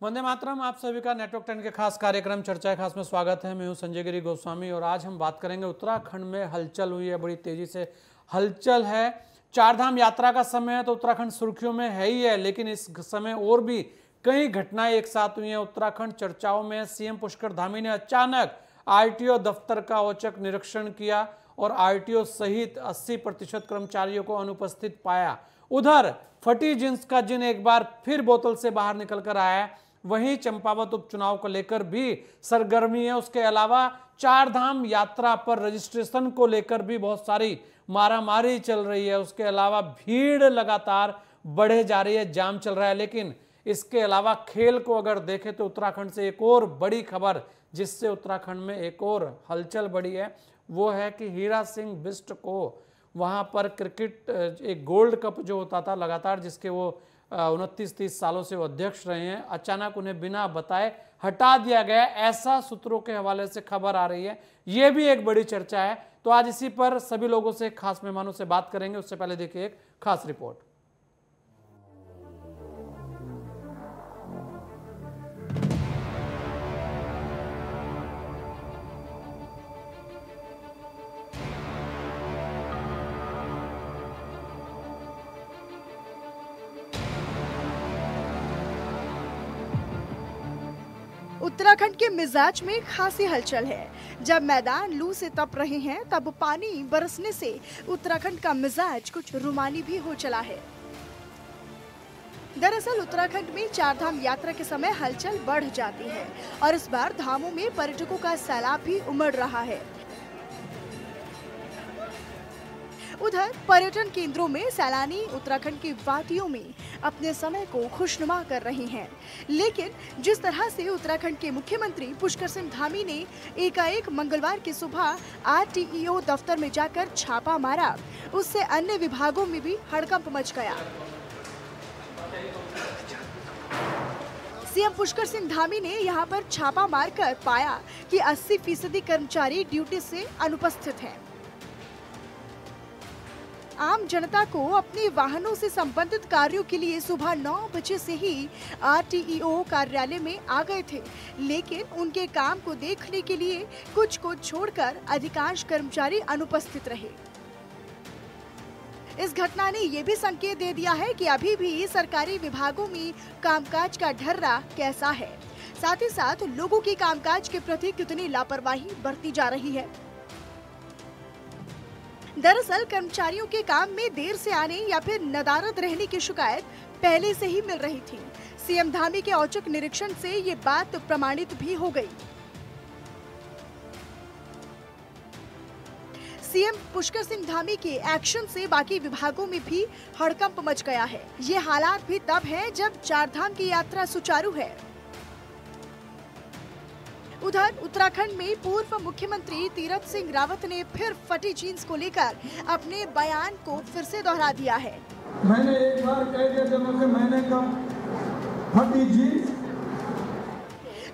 वंदे मातरम। आप सभी का नेटवर्क 10 के खास कार्यक्रम चर्चा खास में स्वागत है। मैं हूं संजय गिरी गोस्वामी और आज हम बात करेंगे उत्तराखंड में हलचल हुई है, बड़ी तेजी से हलचल है। चारधाम यात्रा का समय है तो उत्तराखंड सुर्खियों में है ही है, लेकिन इस समय और भी कई घटनाएं एक साथ हुई हैं। उत्तराखंड चर्चाओं में सीएम पुष्कर धामी ने अचानक आरटीओ दफ्तर का औचक निरीक्षण किया और आरटीओ सहित 80% कर्मचारियों को अनुपस्थित पाया। उधर फटी जींस का जिन एक बार फिर बोतल से बाहर निकल कर आया है। वहीं चंपावत उपचुनाव को लेकर भी सरगर्मी है। उसके अलावा चारधाम यात्रा पर रजिस्ट्रेशन को लेकर भी बहुत सारी मारामारी चल रही है। उसके अलावा भीड़ लगातार बढ़े जा रही है, जाम चल रहा है। लेकिन इसके अलावा खेल को अगर देखें तो उत्तराखंड से एक और बड़ी खबर जिससे उत्तराखंड में एक और हलचल बढ़ी है, वो है कि हीरा सिंह बिष्ट को वहां पर क्रिकेट एक गोल्ड कप जो होता था लगातार, जिसके वो 29-30 सालों से वो अध्यक्ष रहे हैं, अचानक उन्हें बिना बताए हटा दिया गया, ऐसा सूत्रों के हवाले से खबर आ रही है। ये भी एक बड़ी चर्चा है। तो आज इसी पर सभी लोगों से, खास मेहमानों से बात करेंगे। उससे पहले देखिए एक खास रिपोर्ट। उत्तराखंड के मिजाज में खासी हलचल है। जब मैदान लू से तप रहे हैं, तब पानी बरसने से उत्तराखंड का मिजाज कुछ रुमानी भी हो चला है। दरअसल उत्तराखंड में चारधाम यात्रा के समय हलचल बढ़ जाती है और इस बार धामों में पर्यटकों का सैलाब भी उमड़ रहा है। उधर पर्यटन केंद्रों में सैलानी उत्तराखंड की वादियों में अपने समय को खुशनुमा कर रहे हैं, लेकिन जिस तरह से उत्तराखंड के मुख्यमंत्री पुष्कर सिंह धामी ने एकाएक मंगलवार की सुबह आरटीईओ दफ्तर में जाकर छापा मारा, उससे अन्य विभागों में भी हड़कंप मच गया। सीएम पुष्कर सिंह धामी ने यहां पर छापा मारकर पाया कि 80% कर्मचारी ड्यूटी से अनुपस्थित हैं। आम जनता को अपने वाहनों से संबंधित कार्यों के लिए सुबह 9 बजे से ही आरटीईओ कार्यालय में आ गए थे, लेकिन उनके काम को देखने के लिए कुछ को छोड़कर अधिकांश कर्मचारी अनुपस्थित रहे। इस घटना ने ये भी संकेत दे दिया है कि अभी भी सरकारी विभागों में कामकाज का ढर्रा कैसा है, साथ ही साथ लोगों की कामकाज के प्रति कितनी लापरवाही बरती जा रही है। दरअसल कर्मचारियों के काम में देर से आने या फिर नदारद रहने की शिकायत पहले से ही मिल रही थी। सीएम धामी के औचक निरीक्षण से ये बात प्रमाणित भी हो गई। सीएम पुष्कर सिंह धामी के एक्शन से बाकी विभागों में भी हड़कंप मच गया है। ये हालात भी तब है जब चारधाम की यात्रा सुचारू है। उधर उत्तराखंड में पूर्व मुख्यमंत्री तीरथ सिंह रावत ने फिर फटी जींस को लेकर अपने बयान को फिर से दोहरा दिया है। मैंने एक बार कह दिया जब मैंने कहा फटी जींस।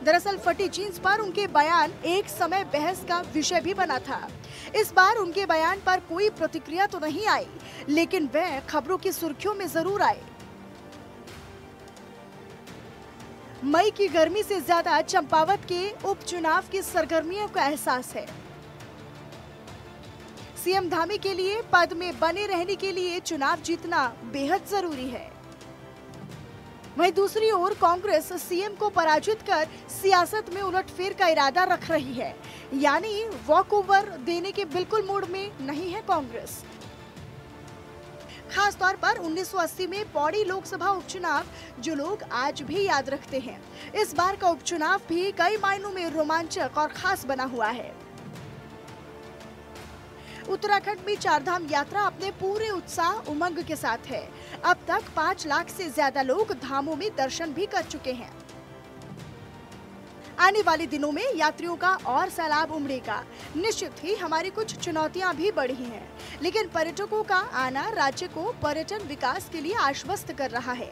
दरअसल फटी जींस पर उनके बयान एक समय बहस का विषय भी बना था। इस बार उनके बयान पर कोई प्रतिक्रिया तो नहीं आई, लेकिन वह खबरों की सुर्खियों में जरूर आए। मई की गर्मी से ज्यादा चंपावत के उपचुनाव की सरगर्मियों का एहसास है। सीएम धामी के लिए पद में बने रहने के लिए चुनाव जीतना बेहद जरूरी है। वहीं दूसरी ओर कांग्रेस सीएम को पराजित कर सियासत में उलटफेर का इरादा रख रही है, यानी वॉक ओवर देने के बिल्कुल मूड में नहीं है कांग्रेस। खास तौर पर 1980 में पौड़ी लोकसभा उपचुनाव जो लोग आज भी याद रखते हैं, इस बार का उपचुनाव भी कई मायनों में रोमांचक और खास बना हुआ है। उत्तराखंड में चारधाम यात्रा अपने पूरे उत्साह उमंग के साथ है। अब तक 5 लाख से ज्यादा लोग धामों में दर्शन भी कर चुके हैं। आने वाले दिनों में यात्रियों का और सैलाब उमड़ेगा। निश्चित ही हमारी कुछ चुनौतियां भी बढ़ी हैं, लेकिन पर्यटकों का आना राज्य को पर्यटन विकास के लिए आश्वस्त कर रहा है।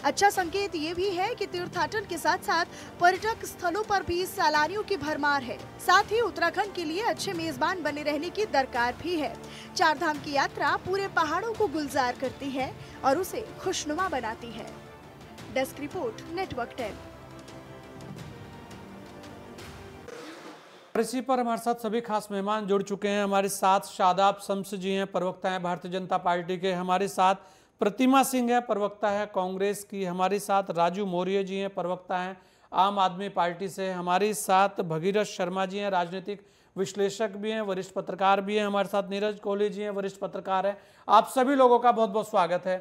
अच्छा संकेत ये भी है कि तीर्थाटन के साथ साथ पर्यटक स्थलों पर भी सैलानियों की भरमार है। साथ ही उत्तराखंड के लिए अच्छे मेजबान बने रहने की दरकार भी है। चारधाम की यात्रा पूरे पहाड़ों को गुलजार करती है और उसे खुशनुमा बनाती है। Desk report, network 10। और इसी पर हमारे साथ सभी खास मेहमान जुड़ चुके हैं। हमारे साथ शादाब शम्स जी हैं, प्रवक्ता हैं भारतीय जनता पार्टी के। हमारे साथ प्रतिमा सिंह है, प्रवक्ता है कांग्रेस की। हमारे साथ राजू मौर्य जी हैं, प्रवक्ता हैं आम आदमी पार्टी से। हमारे साथ भगीरथ शर्मा जी हैं, राजनीतिक विश्लेषक भी हैं, वरिष्ठ पत्रकार भी हैं। हमारे साथ नीरज कोहली जी हैं, वरिष्ठ पत्रकार हैं। आप सभी लोगों का बहुत बहुत स्वागत है।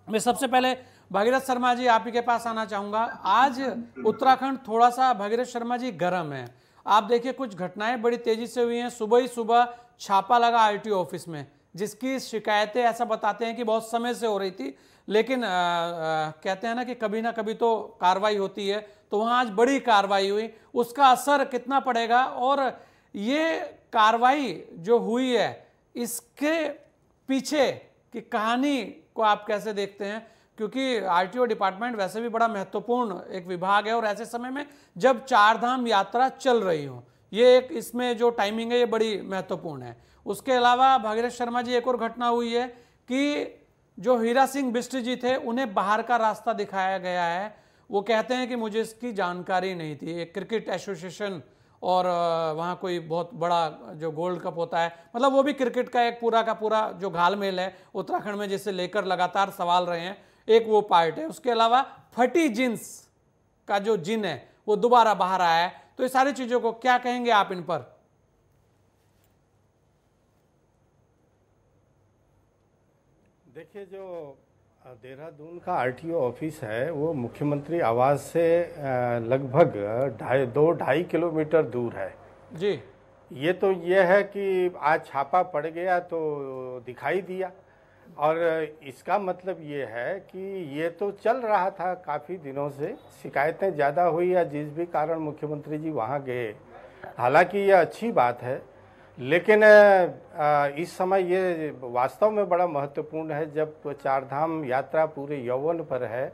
मैं सबसे पहले भगीरथ शर्मा जी आप ही के पास आना चाहूँगा। आज उत्तराखंड थोड़ा सा, भगीरथ शर्मा जी, गर्म है। आप देखिए कुछ घटनाएं बड़ी तेजी से हुई हैं। सुबह ही सुबह छापा लगा आरटीओ ऑफिस में, जिसकी शिकायतें ऐसा बताते हैं कि बहुत समय से हो रही थी, लेकिन कहते हैं ना कभी तो कार्रवाई होती है, तो वहाँ आज बड़ी कार्रवाई हुई। उसका असर कितना पड़ेगा, और ये कार्रवाई जो हुई है इसके पीछे की कहानी को आप कैसे देखते हैं? क्योंकि आरटीओ डिपार्टमेंट वैसे भी बड़ा महत्वपूर्ण एक विभाग है, और ऐसे समय में जब चार धाम यात्रा चल रही हो, ये एक इसमें जो टाइमिंग है ये बड़ी महत्वपूर्ण है। उसके अलावा भगीरथ शर्मा जी, एक और घटना हुई है कि जो हीरा सिंह बिष्ट जी थे उन्हें बाहर का रास्ता दिखाया गया है। वो कहते हैं कि मुझे इसकी जानकारी नहीं थी। एक क्रिकेट एसोसिएशन और वहाँ कोई बहुत बड़ा जो गोल्ड कप होता है, मतलब वो भी क्रिकेट का एक पूरा का पूरा जो घालमेल है उत्तराखंड में, जिसे लेकर लगातार सवाल रहे हैं, एक वो पार्ट है। उसके अलावा फटी जींस का जो जिन है वो दोबारा बाहर आया है। तो ये सारी चीजों को क्या कहेंगे आप इन पर? देखिए, जो देहरादून का आरटीओ ऑफिस है वो मुख्यमंत्री आवास से लगभग 2-2.5 किलोमीटर दूर है जी। ये है कि आज छापा पड़ गया तो दिखाई दिया, और इसका मतलब ये है कि ये तो चल रहा था काफ़ी दिनों से। शिकायतें ज़्यादा हुई या जिस भी कारण मुख्यमंत्री जी वहाँ गए, हालांकि ये अच्छी बात है, लेकिन इस समय ये वास्तव में बड़ा महत्वपूर्ण है जब चारधाम यात्रा पूरे यौवन पर है।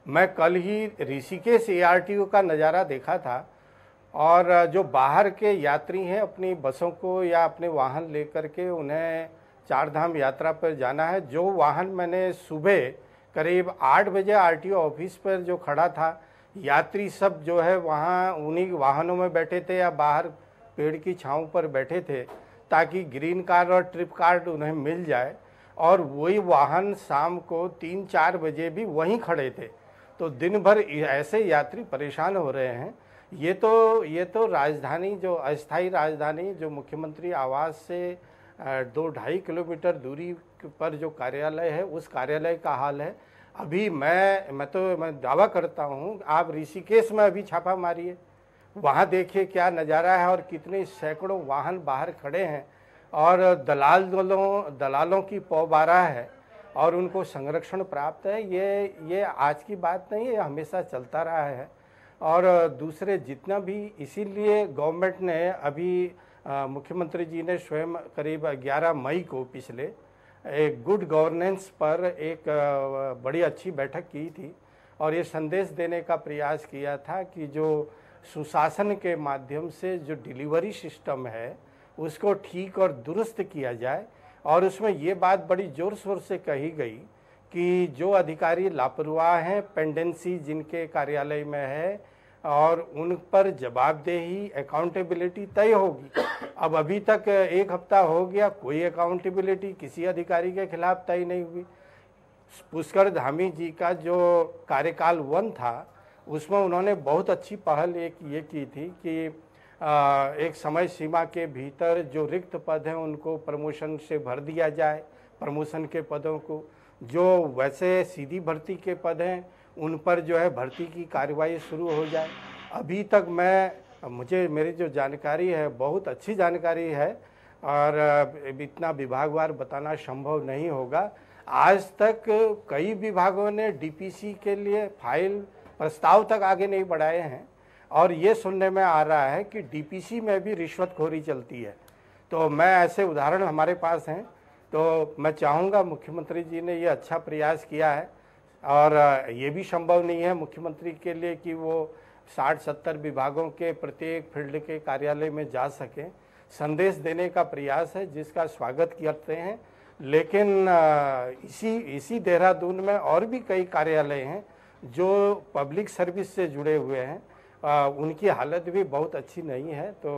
मैं कल ही ऋषिकेश एआरटीओ का नज़ारा देखा था, और जो बाहर के यात्री हैं अपनी बसों को या अपने वाहन लेकर के उन्हें चारधाम यात्रा पर जाना है, जो वाहन मैंने सुबह करीब 8 बजे आरटीओ ऑफिस पर जो खड़ा था, यात्री सब जो है वहाँ उन्हीं वाहनों में बैठे थे या बाहर पेड़ की छांव पर बैठे थे, ताकि ग्रीन कार्ड और ट्रिप कार्ड उन्हें मिल जाए। और वही वाहन शाम को 3-4 बजे भी वहीं खड़े थे। तो दिन भर ऐसे यात्री परेशान हो रहे हैं। ये तो राजधानी, जो अस्थायी राजधानी जो मुख्यमंत्री आवास से 2-2.5 किलोमीटर दूरी पर जो कार्यालय है, उस कार्यालय का हाल है। अभी मैं दावा करता हूँ, आप ऋषिकेश में अभी छापा मारिए, वहाँ देखिए क्या नज़ारा है, और कितने सैकड़ों वाहन बाहर खड़े हैं, और दलालों की पौबारा है, और उनको संरक्षण प्राप्त है। ये आज की बात नहीं है, हमेशा चलता रहा है। और दूसरे जितना भी, इसीलिए गवर्नमेंट ने अभी मुख्यमंत्री जी ने स्वयं करीब 11 मई को पिछले एक गुड गवर्नेंस पर एक बड़ी अच्छी बैठक की थी, और ये संदेश देने का प्रयास किया था कि जो सुशासन के माध्यम से जो डिलीवरी सिस्टम है उसको ठीक और दुरुस्त किया जाए। और उसमें ये बात बड़ी ज़ोर शोर से कही गई कि जो अधिकारी लापरवाह हैं, पेंडेंसी जिनके कार्यालय में है, और उन पर जवाबदेही, अकाउंटेबिलिटी तय होगी। अब अभी तक 1 हफ्ता हो गया, कोई अकाउंटेबिलिटी किसी अधिकारी के खिलाफ तय नहीं हुई। पुष्कर धामी जी का जो कार्यकाल 1 था, उसमें उन्होंने बहुत अच्छी पहल ये की थी कि एक समय सीमा के भीतर जो रिक्त पद हैं उनको प्रमोशन से भर दिया जाए, प्रमोशन के पदों को। जो वैसे सीधी भर्ती के पद हैं उन पर जो है भर्ती की कार्रवाई शुरू हो जाए। अभी तक मेरी जो जानकारी है बहुत अच्छी जानकारी है, और इतना विभागवार बताना संभव नहीं होगा। आज तक कई विभागों ने डीपीसी के लिए फाइल प्रस्ताव तक आगे नहीं बढ़ाए हैं, और ये सुनने में आ रहा है कि डीपीसी में भी रिश्वतखोरी चलती है। तो मैं ऐसे उदाहरण हमारे पास हैं, तो मैं चाहूँगा, मुख्यमंत्री जी ने ये अच्छा प्रयास किया है, और ये भी संभव नहीं है मुख्यमंत्री के लिए कि वो 60-70 विभागों के प्रत्येक फील्ड के कार्यालय में जा सकें। संदेश देने का प्रयास है जिसका स्वागत करते हैं, लेकिन इसी देहरादून में और भी कई कार्यालय हैं जो पब्लिक सर्विस से जुड़े हुए हैं उनकी हालत भी बहुत अच्छी नहीं है। तो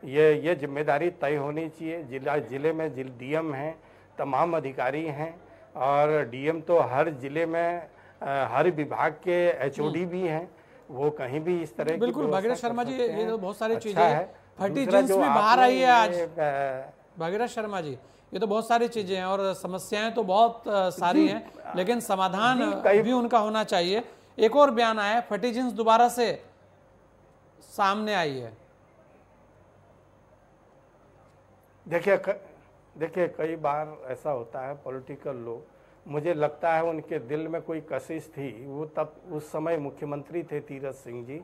ये जिम्मेदारी तय होनी चाहिए। जिले में डीएम हैं, तमाम अधिकारी हैं, और डीएम तो हर जिले में हर विभाग के एचओडी भी हैं, वो कहीं भी इस तरह की बिल्कुल भागीरथ शर्मा जी, ये तो बहुत सारी चीजें है। फटी दूसरा जींस जो भी बाहर आई है आज आपने भागीरथ शर्मा जी, ये तो बहुत सारी चीजें हैं और समस्याएं तो बहुत सारी हैं, लेकिन समाधान भी उनका होना चाहिए। एक और बयान आया है, फटी जींस दोबारा से सामने आई है। देखिए कई बार ऐसा होता है, पॉलिटिकल लोग, मुझे लगता है उनके दिल में कोई कशिश थी। वो तब उस समय मुख्यमंत्री थे तीरथ सिंह जी,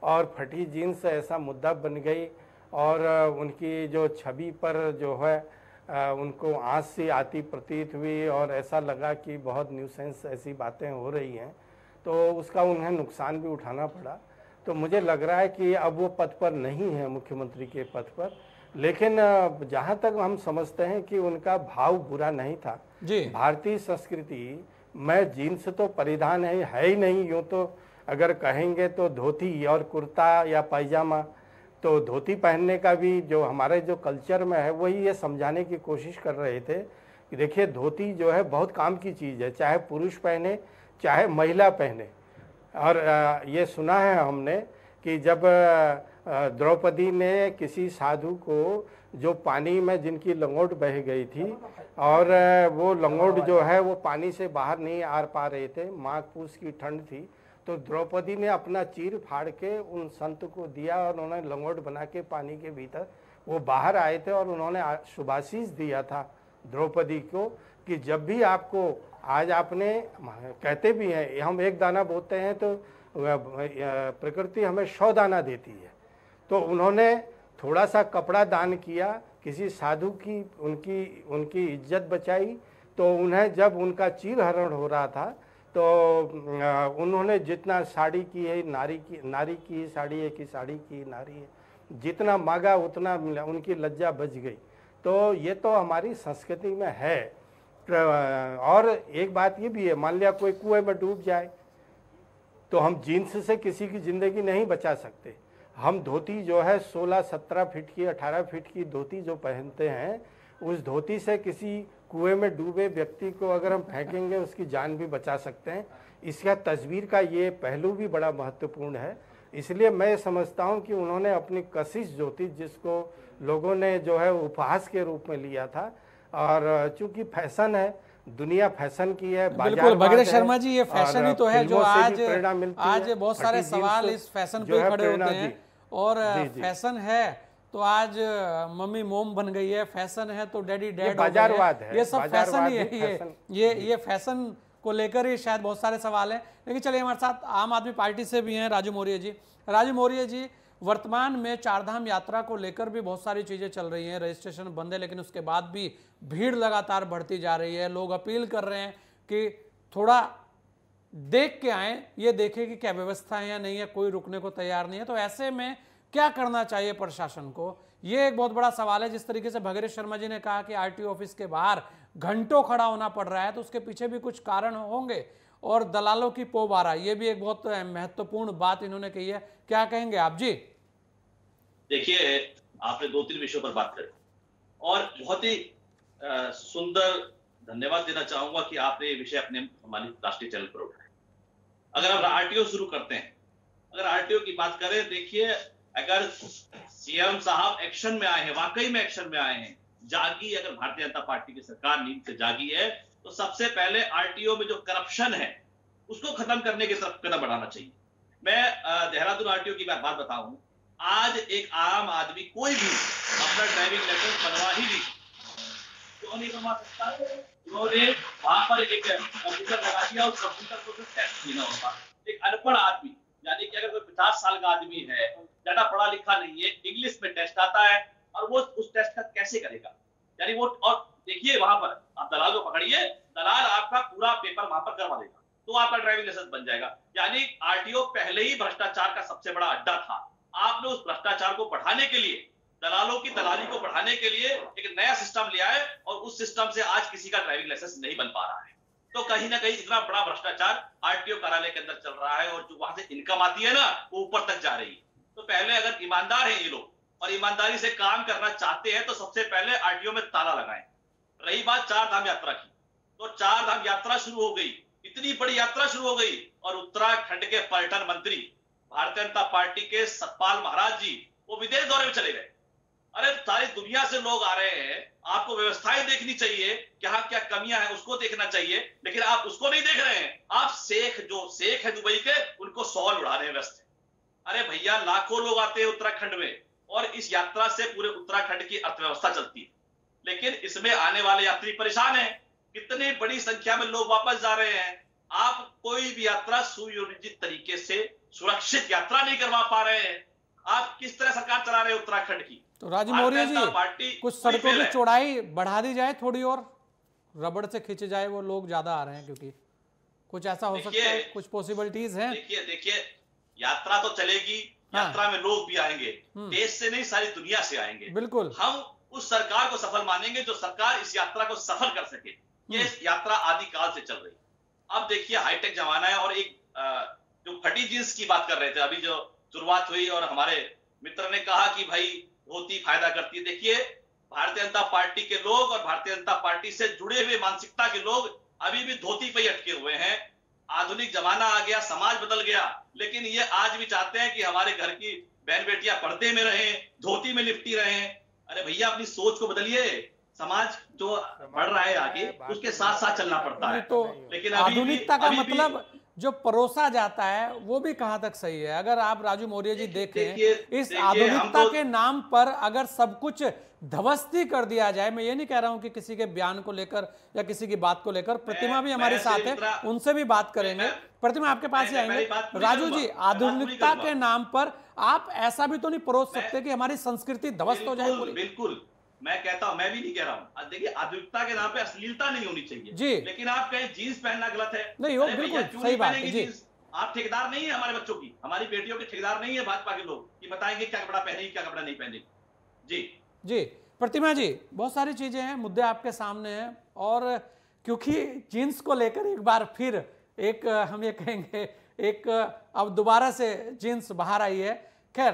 और फटी जीन्स ऐसा मुद्दा बन गई और उनकी जो छवि पर जो है उनको आँच सी आती प्रतीत हुई, और ऐसा लगा कि बहुत न्यूसेंस ऐसी बातें हो रही हैं, तो उसका उन्हें नुकसान भी उठाना पड़ा। तो मुझे लग रहा है कि अब वो पद पर नहीं है, मुख्यमंत्री के पद पर। लेकिन जहाँ तक हम समझते हैं कि उनका भाव बुरा नहीं था जी। भारतीय संस्कृति में जीन्स तो परिधान है ही नहीं। यूँ तो अगर कहेंगे तो धोती और कुर्ता या पायजामा, तो धोती पहनने का भी जो हमारे जो कल्चर में है वही ये समझाने की कोशिश कर रहे थे कि देखिए धोती जो है बहुत काम की चीज़ है, चाहे पुरुष पहने चाहे महिला पहने। और ये सुना है हमने कि जब द्रौपदी ने किसी साधु को, जो पानी में जिनकी लंगोट बह गई थी और वो लंगोट जो है वो पानी से बाहर नहीं आ पा रहे थे, माघ पूस की ठंड थी, तो द्रौपदी ने अपना चीर फाड़ के उन संत को दिया और उन्होंने लंगोट बना के पानी के भीतर वो बाहर आए थे, और उन्होंने शुभाशीष दिया था द्रौपदी को कि जब भी आपको, आज आपने कहते भी हैं हम एक दाना बोते हैं तो प्रकृति हमें 100 दाना देती है। तो उन्होंने थोड़ा सा कपड़ा दान किया, किसी साधु की उनकी इज्जत बचाई। तो उन्हें जब उनका चीरहरण हो रहा था तो उन्होंने जितना साड़ी की है, नारी की साड़ी है कि साड़ी की नारी है, जितना मांगा उतना मिला, उनकी लज्जा बच गई। तो ये तो हमारी संस्कृति में है। और एक बात ये भी है, मान लिया कोई कुएं में डूब जाए तो हम जीन्स से किसी की ज़िंदगी नहीं बचा सकते। हम धोती जो है 16-17 फीट की, 18 फीट की धोती जो पहनते हैं, उस धोती से किसी कुएं में डूबे व्यक्ति को अगर हम फेंकेंगे उसकी जान भी बचा सकते हैं। इसका तस्वीर का ये पहलू भी बड़ा महत्वपूर्ण है। इसलिए मैं समझता हूँ कि उन्होंने अपनी कशिश जो थी, जिसको लोगों ने जो है उपहास के रूप में लिया था, और चूंकि फैशन है, दुनिया फैशन की है, बिल्कुल भागीरथ शर्मा जी, ये फैशन ही तो है जो आज बहुत सारे सवाल इस फैशन पे खड़े होते हैं। और फैशन है तो आज मम्मी मोम बन गई है, फैशन है तो डैडी डैड हो गए हैं, ये सब फैशन ही है। ये फैशन को लेकर ही शायद बहुत सारे सवाल हैं। लेकिन चलिए, हमारे साथ आम आदमी पार्टी से भी हैं राजू मौर्य जी। राजू मौर्य जी, वर्तमान में चारधाम यात्रा को लेकर भी बहुत सारी चीजें चल रही हैं, रजिस्ट्रेशन बंद है, लेकिन उसके बाद भी भीड़ लगातार बढ़ती जा रही है। लोग अपील कर रहे हैं कि थोड़ा देख के आए, ये देखें कि क्या व्यवस्था है या नहीं है, कोई रुकने को तैयार नहीं है। तो ऐसे में क्या करना चाहिए प्रशासन को, ये एक बहुत बड़ा सवाल है। जिस तरीके से भागीरथ शर्मा जी ने कहा कि आरटीओ ऑफिस के बाहर घंटों खड़ा होना पड़ रहा है, तो उसके पीछे भी कुछ कारण होंगे। और दलालों की पोबारा, ये भी एक बहुत महत्वपूर्ण बात इन्होंने कही है। क्या कहेंगे आप जी? देखिए, आपने 2-3 विषयों पर बात करी और बहुत ही सुंदर, धन्यवाद देना चाहूंगा कि आपने ये विषय अपने सम्मानित राष्ट्रीय चैनल पर उठाया। अगर आप आरटीओ शुरू करते हैं, अगर आरटीओ की बात करें, देखिए अगर सीएम साहब एक्शन में आए हैं, वाकई में एक्शन में आए हैं, जागी, अगर भारतीय जनता पार्टी की सरकार नींद से जागी है, तो सबसे पहले आरटीओ में जो करप्शन है उसको खत्म करने की तरफ कदम बढ़ाना चाहिए। मैं देहरादून आरटीओ की बात बताऊं, आज एक आम आदमी कोई भी अपना ड्राइविंग लाइसेंस बनवा ही नहीं, क्यों नहीं बनवा सकता? उन्होंने वहां पर एक कंप्यूटर लगा दिया, उस कंप्यूटर को टेस्ट देना होगा। एक अनपढ़ आदमी, यानी कि अगर कोई 50 साल का आदमी है, ज्यादा पढ़ा लिखा नहीं है, इंग्लिश में टेस्ट आता है, और वो उस टेस्ट का कैसे करेगा? यानी वो, और देखिए वहां पर आप दलाल को पकड़िए, दलाल आपका पूरा पेपर वहां पर करवा देगा, तो आपका ड्राइविंग लाइसेंस बन जाएगा। यानी आरटीओ पहले ही भ्रष्टाचार का सबसे बड़ा अड्डा था। आपने उस भ्रष्टाचार को बढ़ाने के लिए, दलालों की दलाली को बढ़ाने के लिए एक नया सिस्टम लिया है, और उस सिस्टम से आज किसी का ड्राइविंग लाइसेंस नहीं बन पा रहा है। तो कहीं ना कहीं इतना बड़ा भ्रष्टाचार आरटीओ कार्यालय के अंदर चल रहा है और जो वहां से इनकम आती है ना वो ऊपर तक जा रही है। तो पहले अगर ईमानदार है ये लोग और ईमानदारी से काम करना चाहते हैं तो सबसे पहले आरटीओ में ताला लगाएं। रही बात चार धाम यात्रा की, तो चार धाम यात्रा शुरू हो गई, इतनी बड़ी यात्रा शुरू हो गई और उत्तराखंड के पर्यटन मंत्री भारतीय जनता पार्टी के सतपाल महाराज जी वो विदेश दौरे में चले गए। अरे सारी दुनिया से लोग आ रहे हैं, आपको व्यवस्थाएं देखनी चाहिए, क्या क्या कमियां हैं उसको देखना चाहिए, लेकिन आप उसको नहीं देख रहे हैं। आप शेख है दुबई के, उनको सवाल उड़ाने में व्यस्त है। अरे भैया लाखों लोग आते हैं उत्तराखंड में और इस यात्रा से पूरे उत्तराखंड की अर्थव्यवस्था चलती है, लेकिन इसमें आने वाले यात्री परेशान हैं। कितनी बड़ी संख्या में लोग वापस जा रहे हैं। आप कोई भी यात्रा सुयोजित तरीके से सुरक्षित यात्रा नहीं करवा पा रहे हैं। आप किस तरह सरकार चला रहे हैं उत्तराखंड की? तो राजू मौर्य जी, कुछ सड़कों की चौड़ाई बढ़ा दी जाए थोड़ी और रबड़ से खींचे जाए, वो लोग ज्यादा आ रहे हैं, क्योंकि कुछ ऐसा हो सकता है, कुछ पॉसिबिलिटीज हैं। देखिए यात्रा तो चलेगी, यात्रा में लोग भी आएंगे, देश से नहीं सारी दुनिया से आएंगे। बिल्कुल, हम उस सरकार को सफल मानेंगे जो सरकार इस यात्रा को सफल कर सके। ये यात्रा आदिकाल से चल रही है। अब देखिए हाईटेक जमाना है और एक जो फटी जींस की बात कर रहे थे, अभी जो शुरुआत हुई और हमारे मित्र ने कहा कि भाई धोती फायदा करती है। देखिए भारतीय जनता पार्टी के लोग और भारतीय जनता पार्टी से जुड़े हुए मानसिकता के लोग अभी भी धोती पे ही अटके हुए हैं। आधुनिक जमाना आ गया, समाज बदल गया, लेकिन ये आज भी चाहते हैं कि हमारे घर की बहन बेटियां पर्दे में रहें, धोती में लिपटी रहें। अरे भैया अपनी सोच को बदलिए। समाज जो बढ़ रहा है आगे उसके साथ साथ चलना पड़ता है। तो लेकिन आधुनिकता का मतलब जो परोसा जाता है वो भी कहां तक सही है? अगर आप राजू मौर्य जी देखें, इस आधुनिकता के नाम पर अगर सब कुछ ध्वस्ती कर दिया जाए, मैं ये नहीं कह रहा हूं कि किसी के बयान को लेकर या किसी की बात को लेकर, प्रतिमा भी हमारे साथ है, उनसे भी बात करेंगे। प्रतिमा आपके पास ही आएंगे। राजू जी, आधुनिकता के नाम पर आप ऐसा भी तो नहीं परोस सकते कि हमारी संस्कृति ध्वस्त हो जाए? बिल्कुल, मैं कहता हूं, मैं भी नहीं कह रहा हूं। देखिए आधुनिकता के नाम पे अश्लीलता नहीं होनी चाहिए जी, लेकिन आप कहें जीन्स पहनना गलत है, नहीं हो, बिल्कुल सही बात है जी। आप ठेकेदार नहीं है हमारे बच्चों की, हमारी बेटियों के ठेकेदार नहीं है भाजपा के लोग कि बताएंगे क्या कपड़ा पहनेगी क्या कपड़ा नहीं पहनेगी। जी जी, प्रतिमा जी, बहुत सारी चीजें हैं, मुद्दे आपके सामने हैं, और क्योंकि जीन्स को लेकर एक बार फिर एक हम ये कहेंगे एक अब दोबारा से जीन्स बाहर आई है। खैर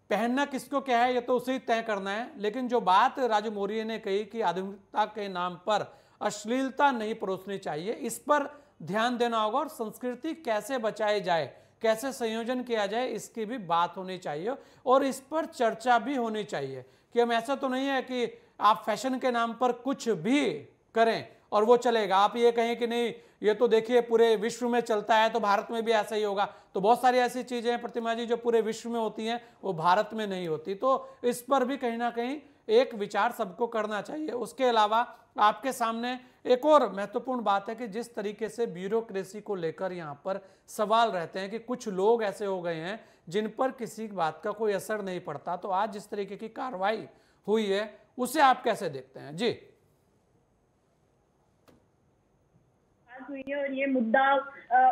पहनना किसको क्या है ये तो उसे ही तय करना है, लेकिन जो बात राजू मौर्य ने कही कि आधुनिकता के नाम पर अश्लीलता नहीं परोसनी चाहिए, इस पर ध्यान देना होगा और संस्कृति कैसे बचाई जाए, कैसे संयोजन किया जाए, इसकी भी बात होनी चाहिए और इस पर चर्चा भी होनी चाहिए कि हम ऐसा तो नहीं है कि आप फैशन के नाम पर कुछ भी करें और वो चलेगा। आप ये कहें कि नहीं ये तो देखिए पूरे विश्व में चलता है तो भारत में भी ऐसा ही होगा, तो बहुत सारी ऐसी चीजें हैं प्रतिमा जी जो पूरे विश्व में होती हैं वो भारत में नहीं होती। तो इस पर भी कहीं ना कहीं एक विचार सबको करना चाहिए। उसके अलावा आपके सामने एक और महत्वपूर्ण बात है कि जिस तरीके से ब्यूरोक्रेसी को लेकर यहाँ पर सवाल रहते हैं कि कुछ लोग ऐसे हो गए हैं जिन पर किसी बात का कोई असर नहीं पड़ता, तो आज जिस तरीके की कार्रवाई हुई है उसे आप कैसे देखते हैं? जी हुई है और ये मुद्दा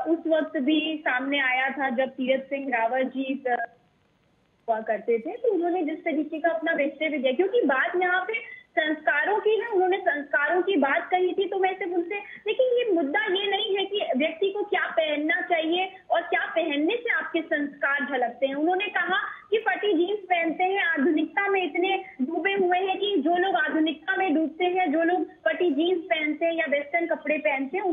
उस वक्त भी सामने आया था जब तीरथ सिंह रावत जी हुआ करते थे, तो उन्होंने जिस तरीके का अपना वक्तव्य दिया, क्योंकि बात यहाँ पे संस्कारों की है, उन्होंने संस्कारों की बात कही थी, तो वैसे उनसे, लेकिन ये मुद्दा ये नहीं है कि व्यक्ति को क्या पहनना चाहिए और क्या पहनने से आपके संस्कार झलकते हैं। उन्होंने कहा कि फटी जीन्स पहनते हैं, आधुनिकता में इतने डूबे हुए हैं कि जो लोग आधुनिकता में डूबते हैं, जो लोग फटी जीन्स पहनते हैं या वेस्टर्न कपड़े पहनते हैं,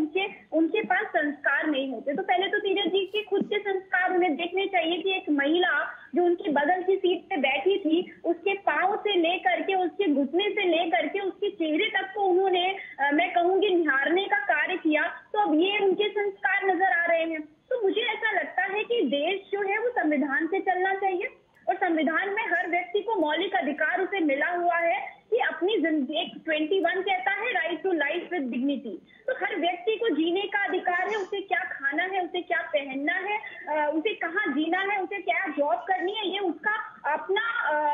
उनके पास संस्कार नहीं होते। तो पहले तो तीरथ जी के खुद के संस्कार उन्हें देखने चाहिए कि एक महिला जो उनकी बगल की सीट पे बैठी थी, उसके पांव से लेकर के, उसके घुटने से लेकर के उसके चेहरे तक को उन्होंने मैं कहूंगी निहारने का कार्य किया, तो अब ये उनके संस्कार नजर आ रहे हैं। तो मुझे ऐसा लगता है कि देश जो है वो संविधान से चलना चाहिए और संविधान में हर व्यक्ति को मौलिक अधिकार उसे मिला हुआ है कि अपनी जिंदगी, 21 कहता है right to life with dignity, तो हर व्यक्ति को जीने का अधिकार है, उसे क्या खाना है, उसे क्या पहनना है, उसे कहाँ जीना है, उसे क्या जॉब करनी है, ये उसका अपना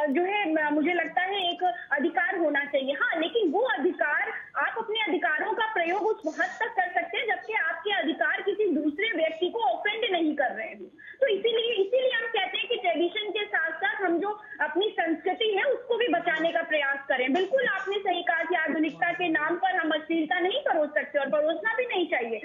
जो है मुझे लगता है एक अधिकार होना चाहिए। हाँ, लेकिन वो अधिकार, आप अपने अधिकारों का प्रयोग उस हद तक कर सकते हैं जबकि आपके अधिकार किसी दूसरे व्यक्ति को ऑफेंड नहीं कर रहे हैं। तो इसीलिए हम कहते हैं कि ट्रेडिशन के साथ साथ हम जो अपनी संस्कृति है उसको भी बचाने का प्रयास करें। बिल्कुल आपने सही कहा कि आधुनिकता के नाम पर हम अश्लीलता नहीं परोस सकते और परोसना भी नहीं चाहिए,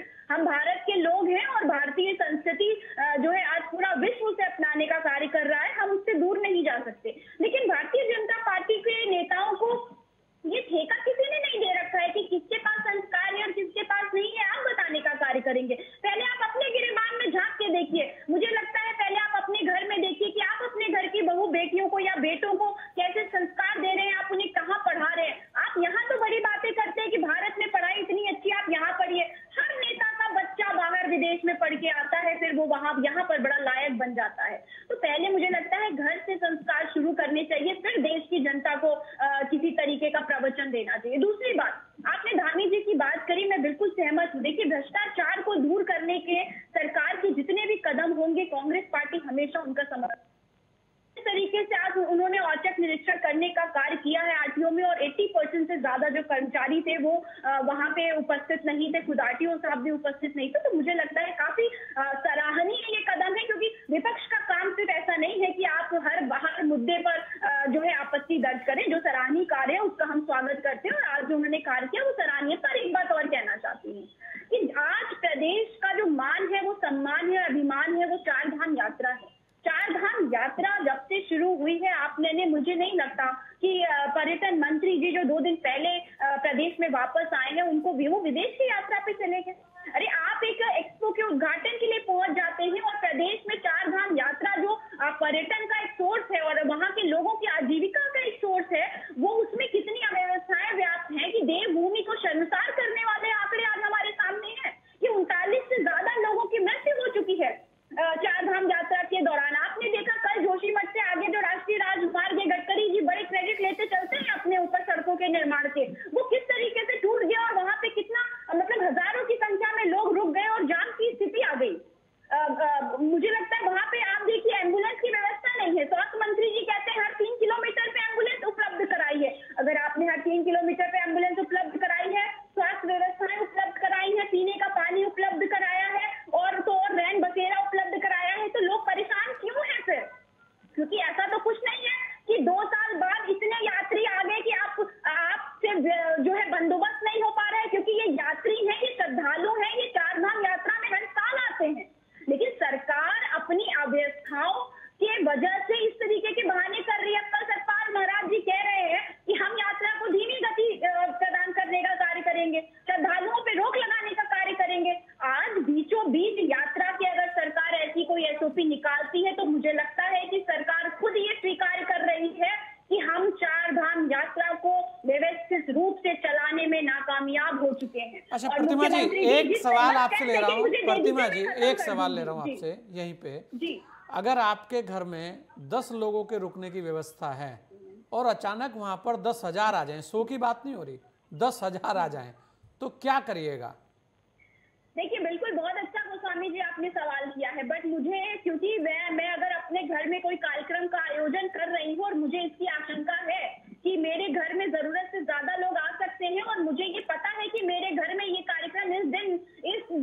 करेंगे। पहले आप अपने गिरेबान में झांक के देखिए। मुझे लगता है पहले आप अपने घर में देखिए कि आप अपने घर की बहू बेटियों को या बेटों को कैसे संस्कार दे रहे हैं, आप उन्हें कहाँ पढ़ा रहे हैं। आप यहाँ तो बड़ी बातें करते हैं कि भारत में पढ़ाई इतनी अच्छी, आप यहाँ पढ़िए। हर नेता का बच्चा बाहर विदेश में पढ़ के आता है, फिर वो वहां यहाँ पर बड़ा लायक बन जाता है। तो पहले मुझे लगता है घर से संस्कार शुरू करने चाहिए, फिर देश की जनता को किसी तरीके का प्रवचन देना चाहिए। दूसरी बात, आपने धामी जी की बात करी, मैं बिल्कुल सहमत हूँ। देखिए, भ्रष्टाचार को दूर करने के सरकार के जितने भी कदम होंगे, कांग्रेस पार्टी हमेशा उनका समर्थन। इस तरीके से आज उन्होंने औचक निरीक्षण करने का कार्य किया है आरटीओ में, और 80% से ज्यादा जो कर्मचारी थे वो वहां पे उपस्थित नहीं थे, खुद आरटीओ साहब भी उपस्थित नहीं थे। तो मुझे लगता है काफी सराहनीय ये कदम है, क्योंकि विपक्ष का काम सिर्फ ऐसा नहीं है कि आप हर मुद्दे पर जो है आपत्ति दर्ज करें। जो सराहनीय कार्य है उसका हम स्वागत करते हैं, और आज जो उन्होंने कार्य किया वो सराहनीय। पर एक बात और कहना चाहती हूँ कि आज प्रदेश का जो मान है, वो सम्मान है, अभिमान है, वो चार धाम यात्रा है। चार धाम यात्रा जब से शुरू हुई है, आपने मुझे नहीं लगता कि पर्यटन मंत्री जी जो 2 दिन पहले प्रदेश में वापस आए हैं, उनको भी वो विदेश की यात्रा पे चले गए। अरे, आप एक एक्सपो के उद्घाटन के लिए पहुंच जाते हैं, और प्रदेश में चार धाम यात्रा जो पर्यटन का एक सोर्स है और वहां के लोगों की आजीविका का एक सोर्स है, वो उसमें कितनी अव्यवस्थाएं व्याप्त हैं कि देवभूमि को शर्मसार करने वाले आंकड़े आज हमारे सामने हैं कि 39 से ज्यादा लोगों की मृत्यु हो चुकी है चार धाम यात्रा के दौरान। आपने देखा कल जोशीमठ से आगे जो राष्ट्रीय राजमार्ग है, गडकरी जी बड़े क्रेडिट लेते चलते हैं अपने ऊपर सड़कों के निर्माण के, वो किस तरीके से टूट गया, और वहां पे कितना मतलब हजारों की संख्या में लोग रुक गए और जाम की स्थिति आ गई। मुझे लगता है वहां पे आप देखिए एम्बुलेंस की व्यवस्था नहीं है। स्वास्थ्य मंत्री जी कहते हैं हर 3 किलोमीटर पे एम्बुलेंस उपलब्ध कराई है। अगर आपने हर 3 किलोमीटर पे एम्बुलेंस उपलब्ध कराई है, स्वास्थ्य व्यवस्थाएं उपलब्ध कराई है, पीने का पानी उपलब्ध कराया है, और तो और रैन बसेरा उपलब्ध कराया है, तो लोग परेशान क्यों है फिर? क्योंकि ऐसा तो कुछ नहीं है कि 2 साल बाद इतने यात्री आ गए कि आपसे जो है बंदोबस्त नहीं हो पा रहा है, क्योंकि ये यात्री हैं, ये श्रद्धालु हैं, ये चार धाम यात्रा में हर साल आते हैं। लेकिन सरकार अपनी अव्यवस्थाओं के वजह से इस तरीके के बहाने कर रही है। कल सतपाल महाराज जी कह रहे हैं कि हम यात्रा को धीमी गति प्रदान करने का कार्य करेंगे, श्रद्धालुओं पे रोक लगाने का कार्य करेंगे। आज बीचों बीच यात्रा की अगर सरकार ऐसी कोई एसओपी निकालती है, तो मुझे लगता है कि सरकार खुद ये स्वीकार कर रही है कि हम चार धाम यात्रा को व्यवस्थित रूप से चलाने में नाकामयाब हो चुके हैं। अच्छा प्रतिमा जी, एक सवाल आपसे ले रहा हूँ। प्रतिमा जी, एक सवाल ले रहा हूँ आपसे यहीं पे जी। अगर आपके घर में 10 लोगों के रुकने की व्यवस्था है और अचानक वहां पर 10,000 आ जाएं, 100 की बात नहीं हो रही, 10,000 आ जाएं, तो क्या करिएगा? देखिए, बिल्कुल बहुत अच्छा गोस्वामी जी आपने सवाल किया है, बट मुझे क्योंकि मैं अगर अपने घर में कोई कार्यक्रम का आयोजन कर रही हूँ और मुझे इसकी आशंका है कि मेरे घर में जरूरत से ज्यादा लोग आ सकते हैं, और मुझे ये पता है कि मेरे घर में ये कार्यक्रम इस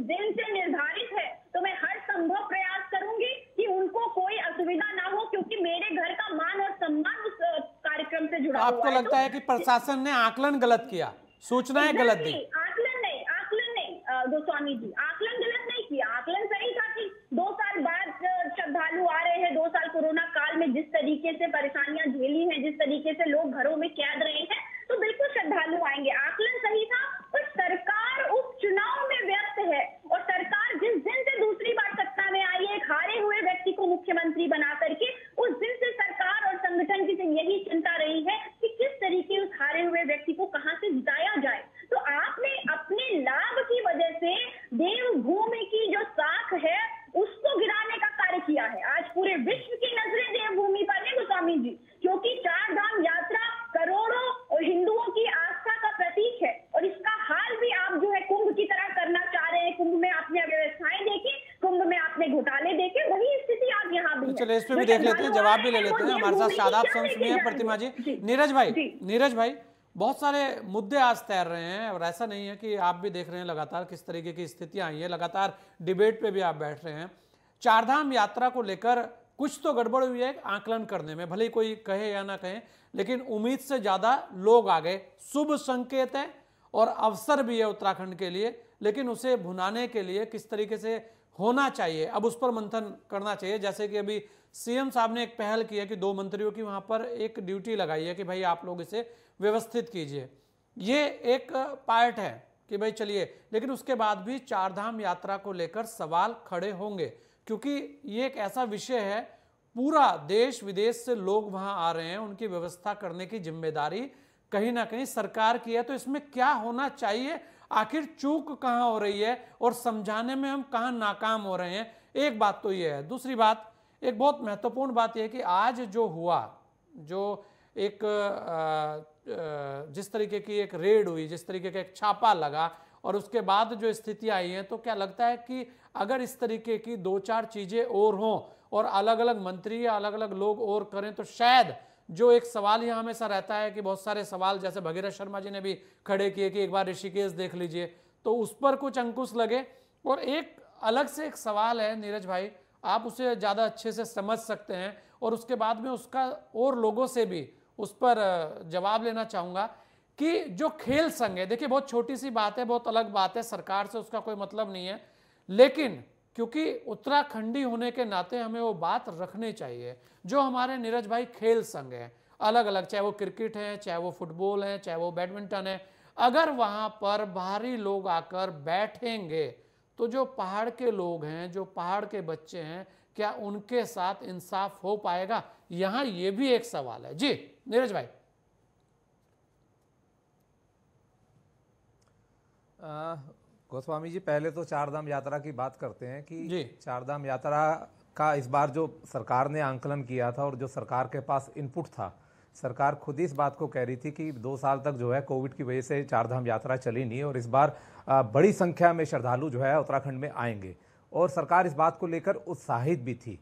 दिन से निर्धारित है, तो मैं हर संभव प्रयास करूंगी कि उनको कोई असुविधा ना हो, क्योंकि मेरे घर का मान और सम्मान उस कार्यक्रम से जुड़ा हुआ है। आपको लगता है कि प्रशासन ने आकलन गलत किया, सूचनाएं गलत दी? आकलन नहीं गोस्वामी जी, आकलन गलत नहीं किया। आकलन सही था कि 2 साल बाद श्रद्धालु आ रहे हैं, 2 साल कोरोना काल में जिस तरीके से परेशानियां झेली हैं, जिस तरीके से लोग घरों में कैद रहे हैं, तो बिल्कुल श्रद्धालु आएंगे। आकलन सही था, पर सरकार उपचुनाव में व्यस्त है, और सरकार जिस दिन से दूसरी बार सत्ता में आई है, एक हारे हुए व्यक्ति को मुख्यमंत्री बना करके, उस दिन से सरकार और संगठन की यही चिंता रही है कि किस तरीके उस हारे हुए व्यक्ति को कहां से जिताया जाए। तो आपने अपने लाभ की वजह से देवभूमि की जो साख है उसको गिराने का कार्य किया है। आज पूरे विश्व की नजरें देवभूमि पर है गोस्वामी जी, क्योंकि चार धाम यात्रा करोड़ों हिंदुओं की आस्था का प्रतीक है, और इसका हाल भी आप जो है कुंभ की तरह करना चाह रहे हैं। कुंभ में आपने अव्यवस्थाएं देखी, कुंभ में आपने घोटाले देखे, वही स्थिति आज यहाँ भी है। चलिए इस पे भी देख लेते हैं, जवाब भी ले लेते हैं। हमारे साथ शादाब शम्स भी हैं प्रतिमा जी। नीरज भाई, बहुत सारे मुद्दे आज तैर रहे हैं, और ऐसा नहीं है कि आप भी देख रहे हैं लगातार किस तरीके की स्थितियां आई है, लगातार डिबेट पे भी आप बैठ रहे हैं। चारधाम यात्रा को लेकर कुछ तो गड़बड़ हुई है आकलन करने में, भले कोई कहे या ना कहे, लेकिन उम्मीद से ज्यादा लोग आ गए, शुभ संकेत है और अवसर भी है उत्तराखंड के लिए, लेकिन उसे भुनाने के लिए किस तरीके से होना चाहिए, अब उस पर मंथन करना चाहिए। जैसे कि अभी सीएम साहब ने एक पहल की है कि 2 मंत्रियों की वहां पर एक ड्यूटी लगाई है कि भाई आप लोग इसे व्यवस्थित कीजिए। ये एक पार्ट है, कि भाई चलिए, लेकिन उसके बाद भी चारधाम यात्रा को लेकर सवाल खड़े होंगे, क्योंकि ये एक ऐसा विषय है, पूरा देश विदेश से लोग वहां आ रहे हैं, उनकी व्यवस्था करने की जिम्मेदारी कहीं ना कहीं सरकार की है। तो इसमें क्या होना चाहिए, आखिर चूक कहां हो रही है और समझाने में हम कहां नाकाम हो रहे हैं, एक बात तो ये है। दूसरी बात, एक बहुत महत्वपूर्ण बात यह है कि आज जो हुआ, जो एक जिस तरीके की एक रेड हुई, जिस तरीके का एक छापा लगा और उसके बाद जो स्थिति आई है, तो क्या लगता है कि अगर इस तरीके की 2-4 चीजें और हों और अलग अलग मंत्री या अलग अलग लोग और करें, तो शायद जो एक सवाल यह हमेशा रहता है कि बहुत सारे सवाल जैसे भगीरथ शर्मा जी ने भी खड़े किए कि एक बार ऋषिकेश देख लीजिए, तो उस पर कुछ अंकुश लगे। और एक अलग से एक सवाल है नीरज भाई, आप उसे ज़्यादा अच्छे से समझ सकते हैं और उसके बाद में उसका और लोगों से भी उस पर जवाब लेना चाहूँगा कि जो खेल संघ है, देखिए बहुत छोटी सी बात है, बहुत अलग बात है, सरकार से उसका कोई मतलब नहीं है, लेकिन क्योंकि उत्तराखंडी होने के नाते हमें वो बात रखनी चाहिए। जो हमारे नीरज भाई खेल संघ है अलग अलग, चाहे वो क्रिकेट है, चाहे वो फुटबॉल है, चाहे वो बैडमिंटन है, अगर वहाँ पर बाहरी लोग आकर बैठेंगे तो जो पहाड़ के लोग हैं, जो पहाड़ के बच्चे हैं, क्या उनके साथ इंसाफ हो पाएगा? यहाँ ये भी एक सवाल है। जी नीरज भाई। गोस्वामी जी, पहले तो चारधाम यात्रा की बात करते हैं कि जी। चारधाम यात्रा का इस बार जो सरकार ने आंकलन किया था और जो सरकार के पास इनपुट था, सरकार खुद ही इस बात को कह रही थी कि 2 साल तक जो है कोविड की वजह से चारधाम यात्रा चली नहीं और इस बार बड़ी संख्या में श्रद्धालु जो है उत्तराखंड में आएंगे और सरकार इस बात को लेकर उत्साहित भी थी।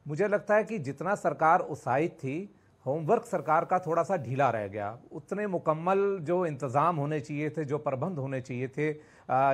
मुझे लगता है कि जितना सरकार उत्साहित थी, होमवर्क सरकार का थोड़ा सा ढीला रह गया। उतने मुकम्मल जो इंतज़ाम होने चाहिए थे, जो प्रबंध होने चाहिए थे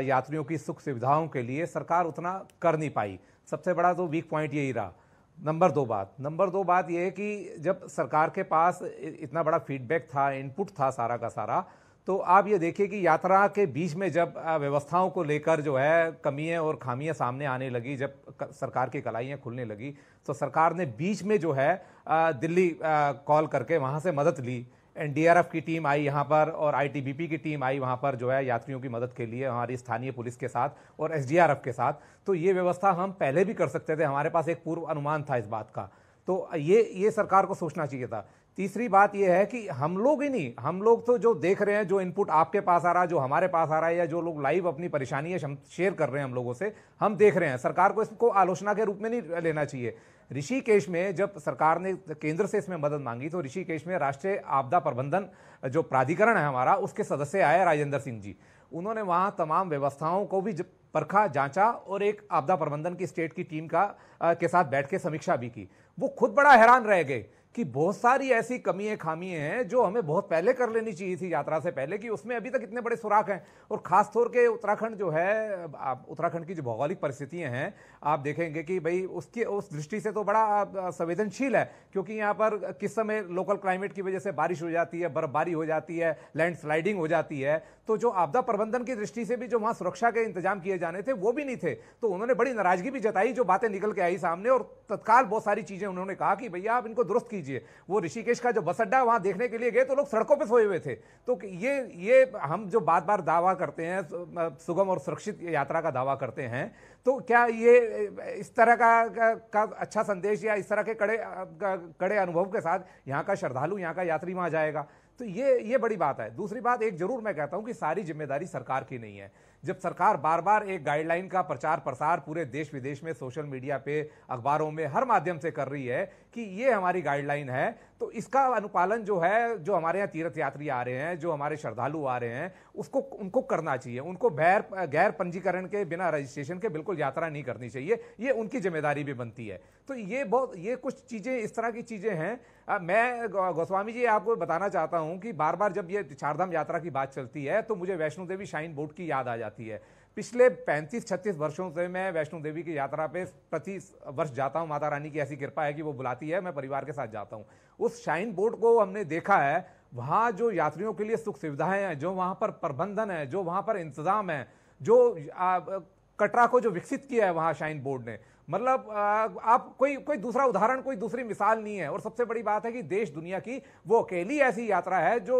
यात्रियों की सुख सुविधाओं के लिए, सरकार उतना कर नहीं पाई। सबसे बड़ा तो वीक पॉइंट यही रहा। नंबर दो बात यह है कि जब सरकार के पास इतना बड़ा फीडबैक था, इनपुट था सारा का सारा, तो आप ये देखिए कि यात्रा के बीच में जब व्यवस्थाओं को लेकर जो है कमियां और खामियां सामने आने लगी, जब सरकार की कलाइयां खुलने लगी, तो सरकार ने बीच में जो है दिल्ली कॉल करके वहां से मदद ली। एनडीआरएफ की टीम आई यहाँ पर और आईटीबीपी की टीम आई वहाँ पर जो है यात्रियों की मदद के लिए, हमारी स्थानीय पुलिस के साथ और एसडीआरएफ के साथ। तो ये व्यवस्था हम पहले भी कर सकते थे, हमारे पास एक पूर्व अनुमान था इस बात का। तो ये सरकार को सोचना चाहिए था। तीसरी बात यह है कि हम लोग ही नहीं, हम लोग तो जो देख रहे हैं, जो इनपुट आपके पास आ रहा है, जो हमारे पास आ रहा है, या जो लोग लाइव अपनी परेशानी शेयर कर रहे हैं हम लोगों से, हम देख रहे हैं। सरकार को इसको आलोचना के रूप में नहीं लेना चाहिए। ऋषिकेश में जब सरकार ने केंद्र से इसमें मदद मांगी तो ऋषिकेश में राष्ट्रीय आपदा प्रबंधन जो प्राधिकरण है हमारा, उसके सदस्य आए राजेंद्र सिंह जी। उन्होंने वहां तमाम व्यवस्थाओं को भी परखा, जांचा और एक आपदा प्रबंधन की स्टेट की टीम के साथ बैठ के समीक्षा भी की। वो खुद बड़ा हैरान रह गए कि बहुत सारी ऐसी कमियां खामियां हैं जो हमें बहुत पहले कर लेनी चाहिए थी यात्रा से पहले, कि उसमें अभी तक इतने बड़े सुराख हैं। और खास तौर के उत्तराखंड जो है, उत्तराखंड की जो भौगोलिक परिस्थितियां हैं, आप देखेंगे कि भाई उसकी उस दृष्टि से तो बड़ा संवेदनशील है, क्योंकि यहाँ पर किस समय लोकल क्लाइमेट की वजह से बारिश हो जाती है, बर्फबारी हो जाती है, लैंडस्लाइडिंग हो जाती है। तो जो आपदा प्रबंधन की दृष्टि से भी जो वहां सुरक्षा के इंतजाम किए जाने थे वो भी नहीं थे। तो उन्होंने बड़ी नाराजगी भी जताई, जो बातें निकल के आई सामने, और तत्काल बहुत सारी चीजें उन्होंने कहा कि भैया आप इनको दुरुस्त कीजिए। वो ऋषिकेश का जो बस अड्डा वहां देखने के लिए गए तो लोग सड़कों पे सोए हुए थे। तो ये हम जो बार बार दावा करते हैं, सुगम और सुरक्षित यात्रा का दावा करते हैं, तो क्या ये इस तरह का अच्छा संदेश या इस तरह के कड़े अनुभव के साथ यहाँ का श्रद्धालु, यहाँ का यात्री वहां जाएगा? तो ये बड़ी बात है। दूसरी बात एक जरूर मैं कहता हूं कि सारी जिम्मेदारी सरकार की नहीं है। जब सरकार बार बार एक गाइडलाइन का प्रचार प्रसार पूरे देश विदेश में, सोशल मीडिया पे, अखबारों में, हर माध्यम से कर रही है कि ये हमारी गाइडलाइन है, तो इसका अनुपालन जो है, जो हमारे यहाँ तीर्थ यात्री आ रहे हैं, जो हमारे श्रद्धालु आ रहे हैं, उनको करना चाहिए। उनको गैर पंजीकरण के, बिना रजिस्ट्रेशन के बिल्कुल यात्रा नहीं करनी चाहिए। ये उनकी जिम्मेदारी भी बनती है। तो ये कुछ चीजें, इस तरह की चीजें हैं। मैं गोस्वामी जी आपको बताना चाहता हूं कि बार बार जब ये चारधाम यात्रा की बात चलती है तो मुझे वैष्णो देवी श्राइन बोर्ड की याद आ जाती है। पिछले 35-36 वर्षों से मैं वैष्णो देवी की यात्रा पे प्रति वर्ष जाता हूं। माता रानी की ऐसी कृपा है कि वो बुलाती है, मैं परिवार के साथ जाता हूं। उस श्राइन बोर्ड को हमने देखा है, वहां जो यात्रियों के लिए सुख सुविधाएं हैं, जो वहां पर प्रबंधन है, जो वहां पर इंतजाम है, जो कटरा को जो विकसित किया है वहां श्राइन बोर्ड ने, मतलब आप कोई दूसरा उदाहरण, कोई दूसरी मिसाल नहीं है। और सबसे बड़ी बात है कि देश दुनिया की वो अकेली ऐसी यात्रा है जो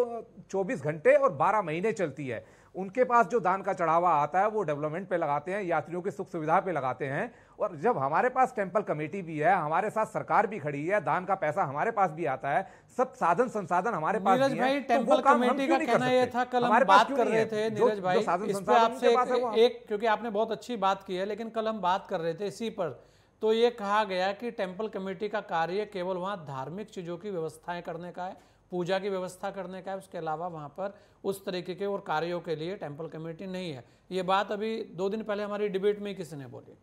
24 घंटे और 12 महीने चलती है। उनके पास जो दान का चढ़ावा आता है वो डेवलपमेंट पे लगाते हैं, यात्रियों की सुख सुविधा पे लगाते हैं। और जब हमारे पास टेंपल कमेटी भी है, हमारे साथ सरकार भी खड़ी है, दान का पैसा हमारे पास भी आता है, सब साधन संसाधन हमारे पास नीरज भी भाई, है, टेंपल कमेटी का कहना यह था, कल हम बात कर रहे थे नीरज भाई इस पे आपसे एक, क्योंकि आपने बहुत अच्छी बात की है, लेकिन कल हम बात कर रहे थे इसी पर, तो ये कहा गया कि टेंपल कमेटी का कार्य केवल वहां धार्मिक चीजों की व्यवस्थाएं करने का है, पूजा की व्यवस्था करने का है, उसके अलावा वहां पर उस तरीके के और कार्यों के लिए टेंपल कमेटी नहीं है। ये बात अभी 2 दिन पहले हमारी डिबेट में किसी ने बोली।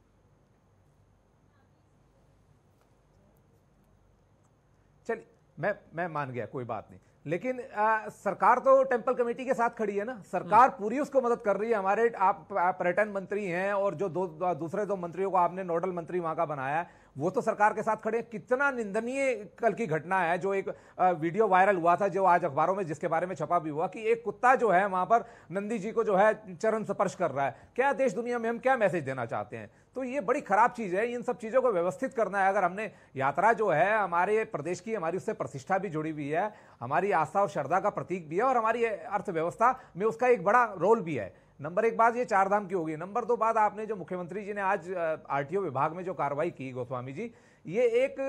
चलिए मैं मान गया, कोई बात नहीं, लेकिन सरकार तो टेंपल कमेटी के साथ खड़ी है ना, सरकार पूरी उसको मदद कर रही है। हमारे आप पर्यटन मंत्री हैं और जो दूसरे 2 मंत्रियों को आपने नोडल मंत्री वहां का बनाया है, वो तो सरकार के साथ खड़े हैं। कितना निंदनीय कल की घटना है, जो एक वीडियो वायरल हुआ था, जो आज अखबारों में जिसके बारे में छपा भी हुआ, कि एक कुत्ता जो है वहां पर नंदी जी को जो है चरण स्पर्श कर रहा है। क्या देश दुनिया में हम क्या मैसेज देना चाहते हैं? तो ये बड़ी खराब चीज है। इन सब चीजों को व्यवस्थित करना है। अगर हमने यात्रा जो है हमारे प्रदेश की, हमारी उससे प्रतिष्ठा भी जुड़ी हुई है, हमारी आस्था और श्रद्धा का प्रतीक भी है, और हमारी अर्थव्यवस्था में उसका एक बड़ा रोल भी है। नंबर 1 बात ये 4 धाम की होगी। नंबर 2 बात, आपने जो मुख्यमंत्री जी ने आज आरटीओ विभाग में जो कार्रवाई की, गोस्वामी जी, ये एक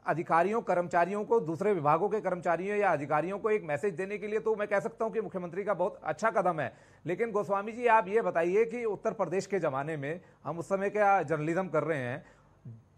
अधिकारियों कर्मचारियों को, दूसरे विभागों के कर्मचारियों या अधिकारियों को एक मैसेज देने के लिए तो मैं कह सकता हूं कि मुख्यमंत्री का बहुत अच्छा कदम है। लेकिन गोस्वामी जी, आप ये बताइए कि उत्तर प्रदेश के जमाने में, हम उस समय क्या जर्नलिज्म कर रहे हैं,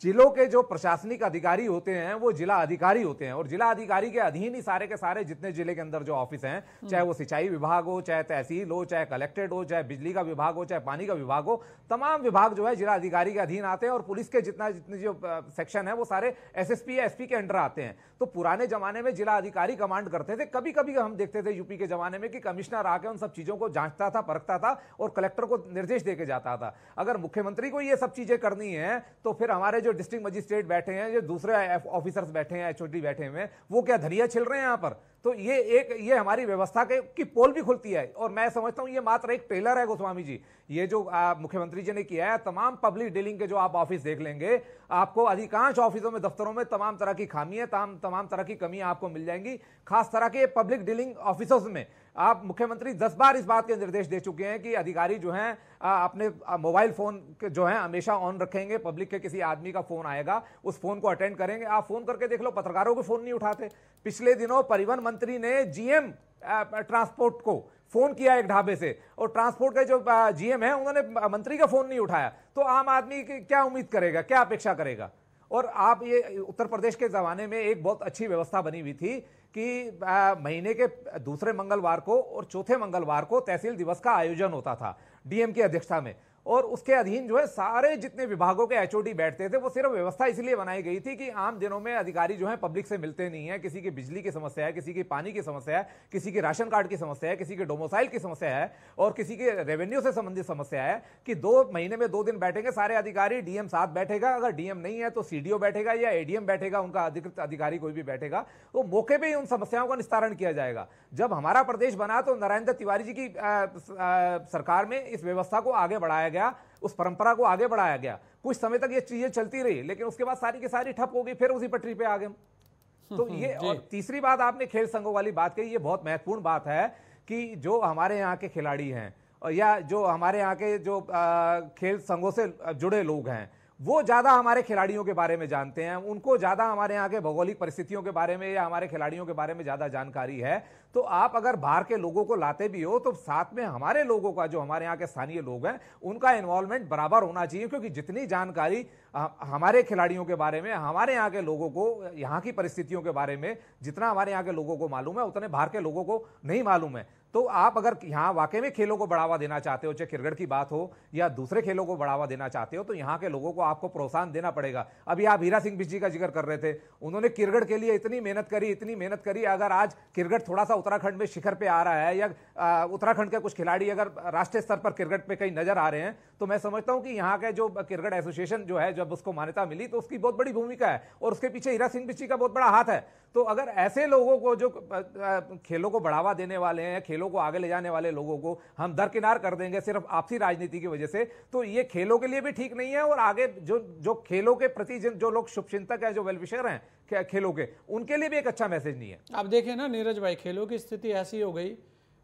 जिलों के जो प्रशासनिक अधिकारी होते हैं वो जिला अधिकारी होते हैं, और जिला अधिकारी के अधीन ही सारे के सारे जितने जिले के अंदर जो ऑफिस हैं, चाहे वो सिंचाई विभाग हो, चाहे तहसील हो, चाहे कलेक्ट्रेट हो, चाहे बिजली का विभाग हो, चाहे पानी का विभाग हो, तमाम विभाग जो है जिला अधिकारी के अधीन आते हैं। और पुलिस के जितने जो सेक्शन है वो सारे एसएसपी या एसपी के अंडर आते हैं। तो पुराने जमाने में जिला अधिकारी कमांड करते थे। कभी कभी हम देखते थे यूपी के जमाने में कि कमिश्नर आके उन सब चीजों को जांचता था, परखता था और कलेक्टर को निर्देश देके जाता था। अगर मुख्यमंत्री को ये सब चीजें करनी है तो फिर हमारे जो डिस्ट्रिक्ट मजिस्ट्रेट बैठे हैं, जो दूसरे ऑफिसर्स बैठे हैं, एचओडी बैठे हैं, वो क्या धनिया छिल रहे हैं यहाँ पर? तो ये हमारी व्यवस्था की पोल भी खुलती है। और मैं समझता हूं ये मात्र एक ट्रेलर है गोस्वामी जी। ये जो मुख्यमंत्री जी ने किया है, तमाम पब्लिक डीलिंग के जो आप ऑफिस देख लेंगे, आपको अधिकांश ऑफिसों में, दफ्तरों में तमाम तरह की खामियां, तमाम तरह की कमियां आपको मिल जाएंगी। खास तरह के पब्लिक डीलिंग ऑफिसों में आप मुख्यमंत्री 10 बार इस बात के निर्देश दे चुके हैं कि अधिकारी जो हैं अपने मोबाइल फोन जो है हमेशा ऑन रखेंगे। पब्लिक के किसी आदमी का फोन आएगा, उस फोन को अटेंड करेंगे। आप फोन करके देख लो, पत्रकारों के फोन नहीं उठाते। पिछले दिनों परिवहन मंत्री ने जीएम ट्रांसपोर्ट को फोन किया एक ढाबे से, और ट्रांसपोर्ट के जो जीएम है उन्होंने मंत्री का फोन नहीं उठाया। तो आम आदमी क्या उम्मीद करेगा, क्या अपेक्षा करेगा? और आप ये उत्तर प्रदेश के जमाने में एक बहुत अच्छी व्यवस्था बनी हुई थी कि महीने के दूसरे मंगलवार को और चौथे मंगलवार को तहसील दिवस का आयोजन होता था डीएम की अध्यक्षता में, और उसके अधीन जो है सारे जितने विभागों के एचओडी बैठते थे। वो सिर्फ व्यवस्था इसलिए बनाई गई थी कि आम दिनों में अधिकारी जो है पब्लिक से मिलते नहीं है, किसी की बिजली की समस्या है, किसी की पानी की समस्या है, किसी की राशन कार्ड की समस्या है, किसी के डोमिसाइल की समस्या है, और किसी के रेवेन्यू से संबंधित समस्या है, कि 2 महीने में 2 दिन बैठेंगे सारे अधिकारी। डीएम साथ बैठेगा, अगर डीएम नहीं है तो सीडीओ बैठेगा या एडीएम बैठेगा, उनका अधिकृत अधिकारी कोई भी बैठेगा, तो मौके पर ही उन समस्याओं का निस्तारण किया जाएगा। जब हमारा प्रदेश बना तो नारायण दत्त तिवारी जी की सरकार में इस व्यवस्था को आगे बढ़ाया गया, उस परंपरा को आगे बढ़ाया गया। कुछ समय तक ये चीजें चलती रही, लेकिन उसके बाद सारी की सारी ठप हो गई, फिर उसी पटरी पे आ गए। तो ये, और तीसरी बात आपने खेल संघों वाली बात कही, ये बहुत महत्वपूर्ण बात है कि जो हमारे यहाँ के खिलाड़ी हैं और या जो हमारे यहाँ के जो खेल संघों से जुड़े लोग हैं, वो ज्यादा हमारे खिलाड़ियों के बारे में जानते हैं, उनको ज्यादा हमारे यहाँ के भौगोलिक परिस्थितियों के बारे में या हमारे खिलाड़ियों के बारे में ज्यादा जानकारी है। तो आप अगर बाहर के लोगों को लाते भी हो तो साथ में हमारे लोगों का, जो हमारे यहाँ के स्थानीय लोग हैं, उनका इन्वॉल्वमेंट बराबर होना चाहिए, क्योंकि जितनी जानकारी हमारे खिलाड़ियों के बारे में, हमारे यहाँ के लोगों को, यहाँ की परिस्थितियों के बारे में जितना हमारे यहाँ के लोगों को मालूम है, उतने बाहर के लोगों को नहीं मालूम है। तो आप अगर यहाँ वाकई में खेलों को बढ़ावा देना चाहते हो, चाहे क्रिकेट की बात हो या दूसरे खेलों को बढ़ावा देना चाहते हो, तो यहाँ के लोगों को आपको प्रोत्साहन देना पड़ेगा। अभी आप हीरा सिंह बिष्ट जी का जिक्र कर रहे थे, उन्होंने क्रिकेट के लिए इतनी मेहनत करी। अगर आज क्रिकेट थोड़ा सा उत्तराखंड में शिखर पे आ रहा है, या उत्तराखंड के कुछ खिलाड़ी अगर राष्ट्रीय स्तर पर क्रिकेट पे कहीं नजर आ रहे हैं, तो मैं समझता हूं कि यहाँ के जो क्रिकेट एसोसिएशन जो है, जब उसको मान्यता मिली तो उसकी बहुत बड़ी भूमिका है, और उसके पीछे हीरा सिंह बिष्ट जी का बहुत बड़ा हाथ है। तो अगर ऐसे लोगों को, जो खेलों को बढ़ावा देने वाले हैं, खेलों को आगे ले जाने वाले लोगों को हम दरकिनार कर देंगे सिर्फ आपसी राजनीति की वजह से, तो ये खेलों के लिए भी ठीक नहीं है, और आगे जो खेलों के प्रति जो लोग शुभचिंतक हैं, जो वेलविशर हैं खेलों के, उनके लिए भी एक अच्छा मैसेज नहीं है। आप देखें ना नीरज भाई, खेलों की स्थिति ऐसी हो गई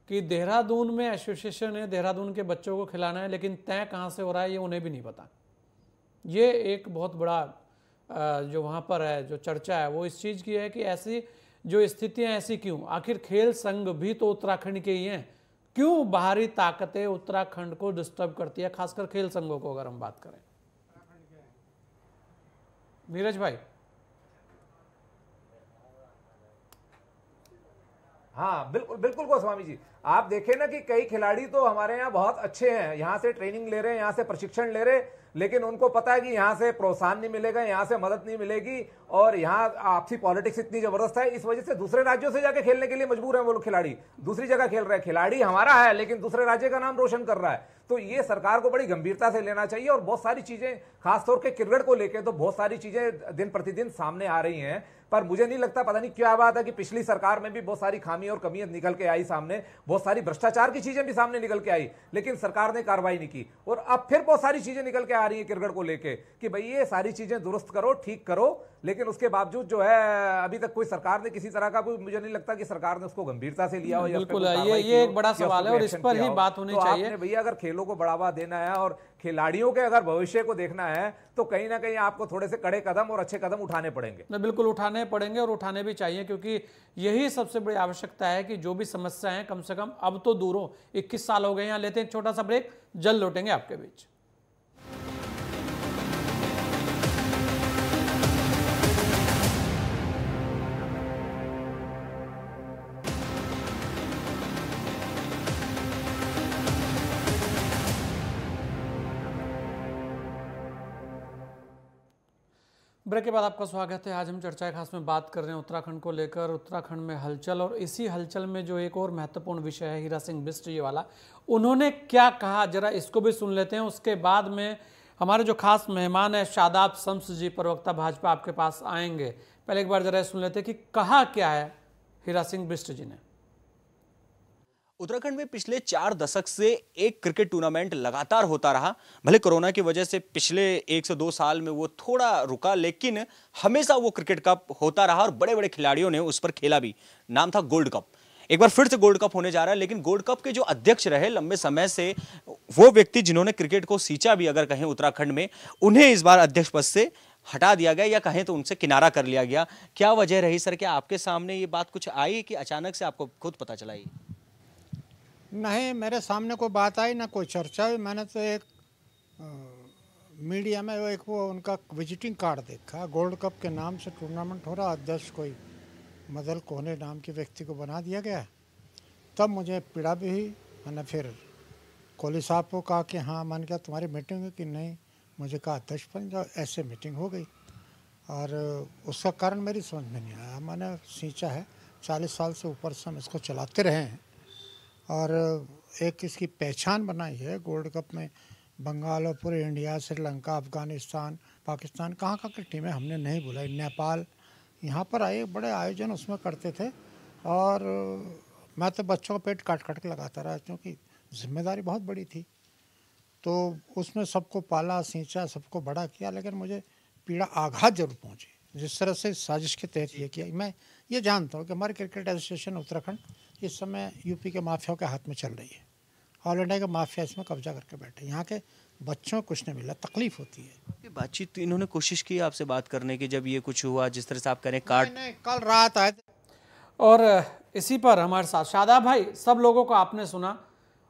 कि देहरादून में एसोसिएशन है, देहरादून के बच्चों को खिलाना है, लेकिन तय कहाँ से हो रहा है ये उन्हें भी नहीं पता। ये एक बहुत बड़ा जो वहाँ पर है जो चर्चा है वो इस चीज़ की है कि ऐसी जो स्थितियाँ ऐसी क्यों, आखिर खेल संघ भी तो उत्तराखंड के ही हैं, क्यों बाहरी ताकतें उत्तराखंड को डिस्टर्ब करती है, खासकर खेल संघों को अगर हम बात करें। नीरज भाई। हाँ बिल्कुल बिल्कुल गोस्वामी जी, आप देखें ना कि कई खिलाड़ी तो हमारे यहाँ बहुत अच्छे हैं, यहाँ से ट्रेनिंग ले रहे हैं, यहाँ से प्रशिक्षण ले रहे हैं, लेकिन उनको पता है कि यहाँ से प्रोत्साहन नहीं मिलेगा, यहाँ से मदद नहीं मिलेगी, और यहाँ आपसी पॉलिटिक्स इतनी जबरदस्त है, इस वजह से दूसरे राज्यों से जाके खेलने के लिए मजबूर है वो लोग। खिलाड़ी दूसरी जगह खेल रहे हैं, खिलाड़ी हमारा है लेकिन दूसरे राज्य का नाम रोशन कर रहा है। तो ये सरकार को बड़ी गंभीरता से लेना चाहिए, और बहुत सारी चीजें खासतौर के क्रिकेट को लेकर तो बहुत सारी चीजें दिन प्रतिदिन सामने आ रही हैं, पर मुझे नहीं लगता, पता नहीं क्या बात है कि पिछली सरकार में भी बहुत सारी खामी और कमियां निकल के आई सामने, बहुत सारी भ्रष्टाचार की चीजें भी सामने निकल के आई, लेकिन सरकार ने कार्रवाई नहीं की। और अब फिर बहुत सारी चीजें निकल के आ रही है क्रिकेट को लेके कि भाई ये सारी चीजें दुरुस्त करो, ठीक करो, लेकिन उसके बावजूद जो है अभी तक कोई सरकार ने किसी तरह का कोई, मुझे नहीं लगता कि सरकार ने उसको गंभीरता से लिया हो। बिल्कुल, ये एक बड़ा सवाल है और इस पर ही बात होनी चाहिए। भैया अगर खेलों को बढ़ावा देना है और खिलाड़ियों के अगर भविष्य को देखना है तो कहीं ना कहीं आपको थोड़े से कड़े कदम और अच्छे कदम उठाने पड़ेंगे। बिल्कुल उठाने पड़ेंगे और उठाने भी चाहिए, क्योंकि यही सबसे बड़ी आवश्यकता है कि जो भी समस्या है कम से कम अब तो दूर हो। 21 साल हो गए यहाँ। लेते हैं एक छोटा सा ब्रेक, जल्द लौटेंगे आपके बीच। ब्रेक के बाद आपका स्वागत है। आज हम चर्चा खास में बात कर रहे हैं उत्तराखंड को लेकर, उत्तराखंड में हलचल, और इसी हलचल में जो एक और महत्वपूर्ण विषय है हीरा सिंह बिष्ट जी वाला, उन्होंने क्या कहा जरा इसको भी सुन लेते हैं। उसके बाद में हमारे जो खास मेहमान है शादाब शम्स जी, प्रवक्ता भाजपा, आपके पास आएंगे। पहले एक बार जरा सुन लेते हैं कि कहा क्या है हीरा सिंह बिष्ट जी ने। उत्तराखंड में पिछले 4 दशक से एक क्रिकेट टूर्नामेंट लगातार होता रहा। भले कोरोना की वजह से पिछले 1 से 2 साल में वो थोड़ा रुका, लेकिन हमेशा वो क्रिकेट कप होता रहा और बड़े बड़े खिलाड़ियों ने उस पर खेला भी। नाम था गोल्ड कप। एक बार फिर से गोल्ड कप होने जा रहा है, लेकिन गोल्ड कप के जो अध्यक्ष रहे लंबे समय से, वो व्यक्ति जिन्होंने क्रिकेट को सींचा भी अगर कहें उत्तराखंड में, उन्हें इस बार अध्यक्ष पद से हटा दिया गया, या कहें तो उनसे किनारा कर लिया गया। क्या वजह रही सर? क्या आपके सामने ये बात कुछ आई कि अचानक से आपको खुद पता चला? नहीं, मेरे सामने कोई बात आई ना कोई चर्चा हुई। मैंने तो एक मीडिया में एक वो उनका विजिटिंग कार्ड देखा, गोल्ड कप के नाम से टूर्नामेंट हो रहा, अध्यक्ष कोई मदल कोहने नाम के व्यक्ति को बना दिया गया। तब मुझे पीड़ा भी हुई। मैंने फिर कोहली साहब को कहा कि हाँ, मैंने कहा तुम्हारी मीटिंग है कि नहीं, मुझे कहा अध्यक्ष बन जाओ। ऐसे मीटिंग हो गई और उसका कारण मेरी समझ में नहीं आया। मैंने सींचा है, 40 साल से ऊपर से हम इसको चलाते रहे हैं और एक इसकी पहचान बनाई है। गोल्ड कप में बंगाल और पूरे इंडिया, श्रीलंका, अफ़गानिस्तान, पाकिस्तान, कहाँ की टीमें हमने नहीं बुलाई। नेपाल यहाँ पर आए, बड़े आयोजन उसमें करते थे और मैं तो बच्चों का पेट काट काट के लगाता रहा, क्योंकि जिम्मेदारी बहुत बड़ी थी। तो उसमें सबको पाला, सींचा, सबको बड़ा किया, लेकिन मुझे पीड़ा, आघात जरूर पहुँची। जिस तरह से साजिश के तहत ये किया, मैं ये जानता हूँ कि हमारी क्रिकेट एसोसिएशन उत्तराखंड इस समय यूपी के माफियाओं के हाथ में चल रही है। ऑल इंडिया के माफिया इसमें कब्जा करके बैठे। यहाँ के बच्चों को कुछ नहीं मिला, तकलीफ होती है। बातचीत इन्होंने कोशिश की आपसे बात करने की जब ये कुछ हुआ, जिस तरह से आप कह रहे हैं कार्ड? नहीं, कल रात आए। और इसी पर हमारे साथ शादाब भाई, सब लोगों को आपने सुना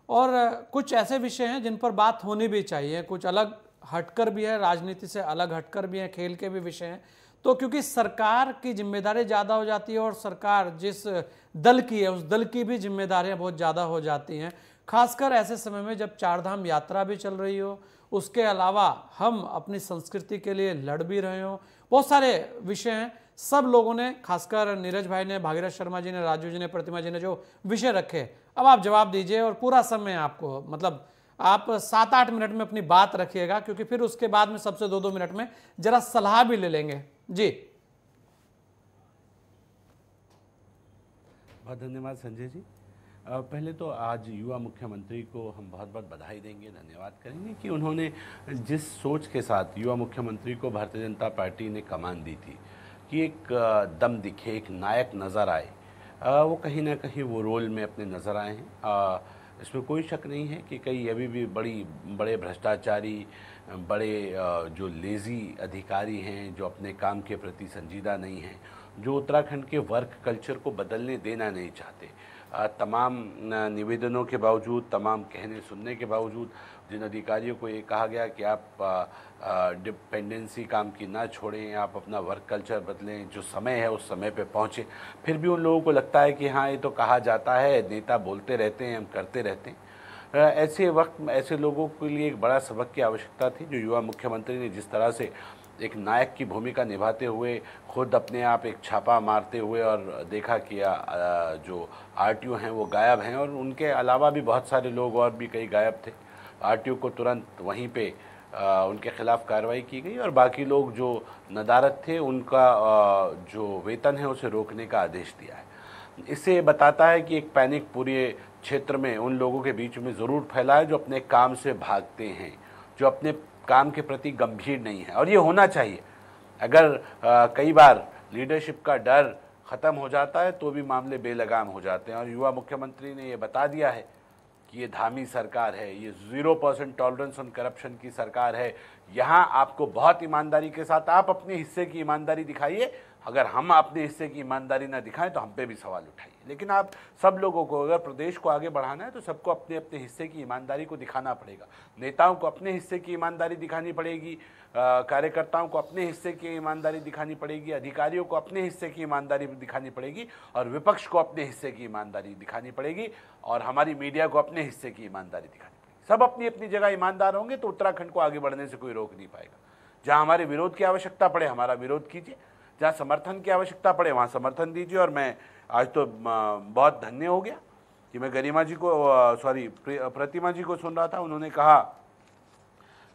और कुछ ऐसे विषय हैं जिन पर बात होनी भी चाहिए, कुछ अलग हटकर भी है, राजनीति से अलग हटकर भी है, खेल के भी विषय हैं। तो क्योंकि सरकार की जिम्मेदारी ज़्यादा हो जाती है और सरकार जिस दल की है उस दल की भी जिम्मेदारियां बहुत ज़्यादा हो जाती हैं, खासकर ऐसे समय में जब 4 धाम यात्रा भी चल रही हो, उसके अलावा हम अपनी संस्कृति के लिए लड़ भी रहे हो, बहुत सारे विषय हैं। सब लोगों ने, खासकर नीरज भाई ने, भागीरथ शर्मा जी ने, राजू जी ने, प्रतिमा जी ने जो विषय रखे, अब आप जवाब दीजिए और पूरा समय आपको, मतलब आप 7-8 मिनट में अपनी बात रखिएगा, क्योंकि फिर उसके बाद में सबसे 2-2 मिनट में जरा सलाह भी ले लेंगे जी। बहुत धन्यवाद संजय जी। पहले तो आज युवा मुख्यमंत्री को हम बहुत बहुत बधाई देंगे, धन्यवाद करेंगे कि उन्होंने जिस सोच के साथ युवा मुख्यमंत्री को भारतीय जनता पार्टी ने कमान दी थी कि एक दम दिखे, एक नायक नज़र आए, वो कहीं ना कहीं वो रोल में अपने नज़र आए हैं। इसमें कोई शक नहीं है कि कई अभी भी बड़े भ्रष्टाचारी, बड़े जो लेज़ी अधिकारी हैं, जो अपने काम के प्रति संजीदा नहीं हैं, जो उत्तराखंड के वर्क कल्चर को बदलने देना नहीं चाहते। तमाम निवेदनों के बावजूद, तमाम कहने सुनने के बावजूद जिन अधिकारियों को ये कहा गया कि आप डिपेंडेंसी काम की ना छोड़ें, आप अपना वर्क कल्चर बदलें, जो समय है उस समय पे पहुँचें, फिर भी उन लोगों को लगता है कि हाँ ये तो कहा जाता है, नेता बोलते रहते हैं, हम करते रहते हैं। ऐसे वक्त ऐसे लोगों के लिए एक बड़ा सबक की आवश्यकता थी। जो युवा मुख्यमंत्री ने जिस तरह से एक नायक की भूमिका निभाते हुए खुद अपने आप एक छापा मारते हुए और देखा कि जो आरटीओ हैं वो गायब हैं, और उनके अलावा भी बहुत सारे लोग और भी कई गायब थे। आरटीओ को तुरंत वहीं पे उनके खिलाफ कार्रवाई की गई और बाकी लोग जो नदारत थे उनका जो वेतन है उसे रोकने का आदेश दिया है। इससे बताता है कि एक पैनिक पूरे क्षेत्र में उन लोगों के बीच में ज़रूर फैला है जो अपने काम से भागते हैं, जो अपने काम के प्रति गंभीर नहीं है, और ये होना चाहिए। अगर कई बार लीडरशिप का डर ख़त्म हो जाता है तो भी मामले बेलगाम हो जाते हैं, और युवा मुख्यमंत्री ने ये बता दिया है कि ये धामी सरकार है, ये 0% टॉलरेंस ऑन करप्शन की सरकार है। यहाँ आपको बहुत ईमानदारी के साथ आप अपने हिस्से की ईमानदारी दिखाइए, अगर हम अपने हिस्से की ईमानदारी ना दिखाएं तो हम पे भी सवाल उठाइए। लेकिन आप सब लोगों को, अगर प्रदेश को आगे बढ़ाना है तो सबको अपने अपने हिस्से की ईमानदारी को दिखाना पड़ेगा। नेताओं को अपने हिस्से की ईमानदारी दिखानी पड़ेगी, कार्यकर्ताओं को अपने हिस्से की ईमानदारी दिखानी पड़ेगी, अधिकारियों को अपने हिस्से की ईमानदारी दिखानी पड़ेगी, और विपक्ष को अपने हिस्से की ईमानदारी दिखानी पड़ेगी, और हमारी मीडिया को अपने हिस्से की ईमानदारी दिखानी पड़ेगी। सब अपनी अपनी जगह ईमानदार होंगे तो उत्तराखंड को आगे बढ़ने से कोई रोक नहीं पाएगा। जहाँ हमारे विरोध की आवश्यकता पड़े हमारा विरोध कीजिए, जहाँ समर्थन की आवश्यकता पड़े वहाँ समर्थन दीजिए। और मैं आज तो बहुत धन्य हो गया कि मैं गरिमा जी को प्रतिमा जी को सुन रहा था, उन्होंने कहा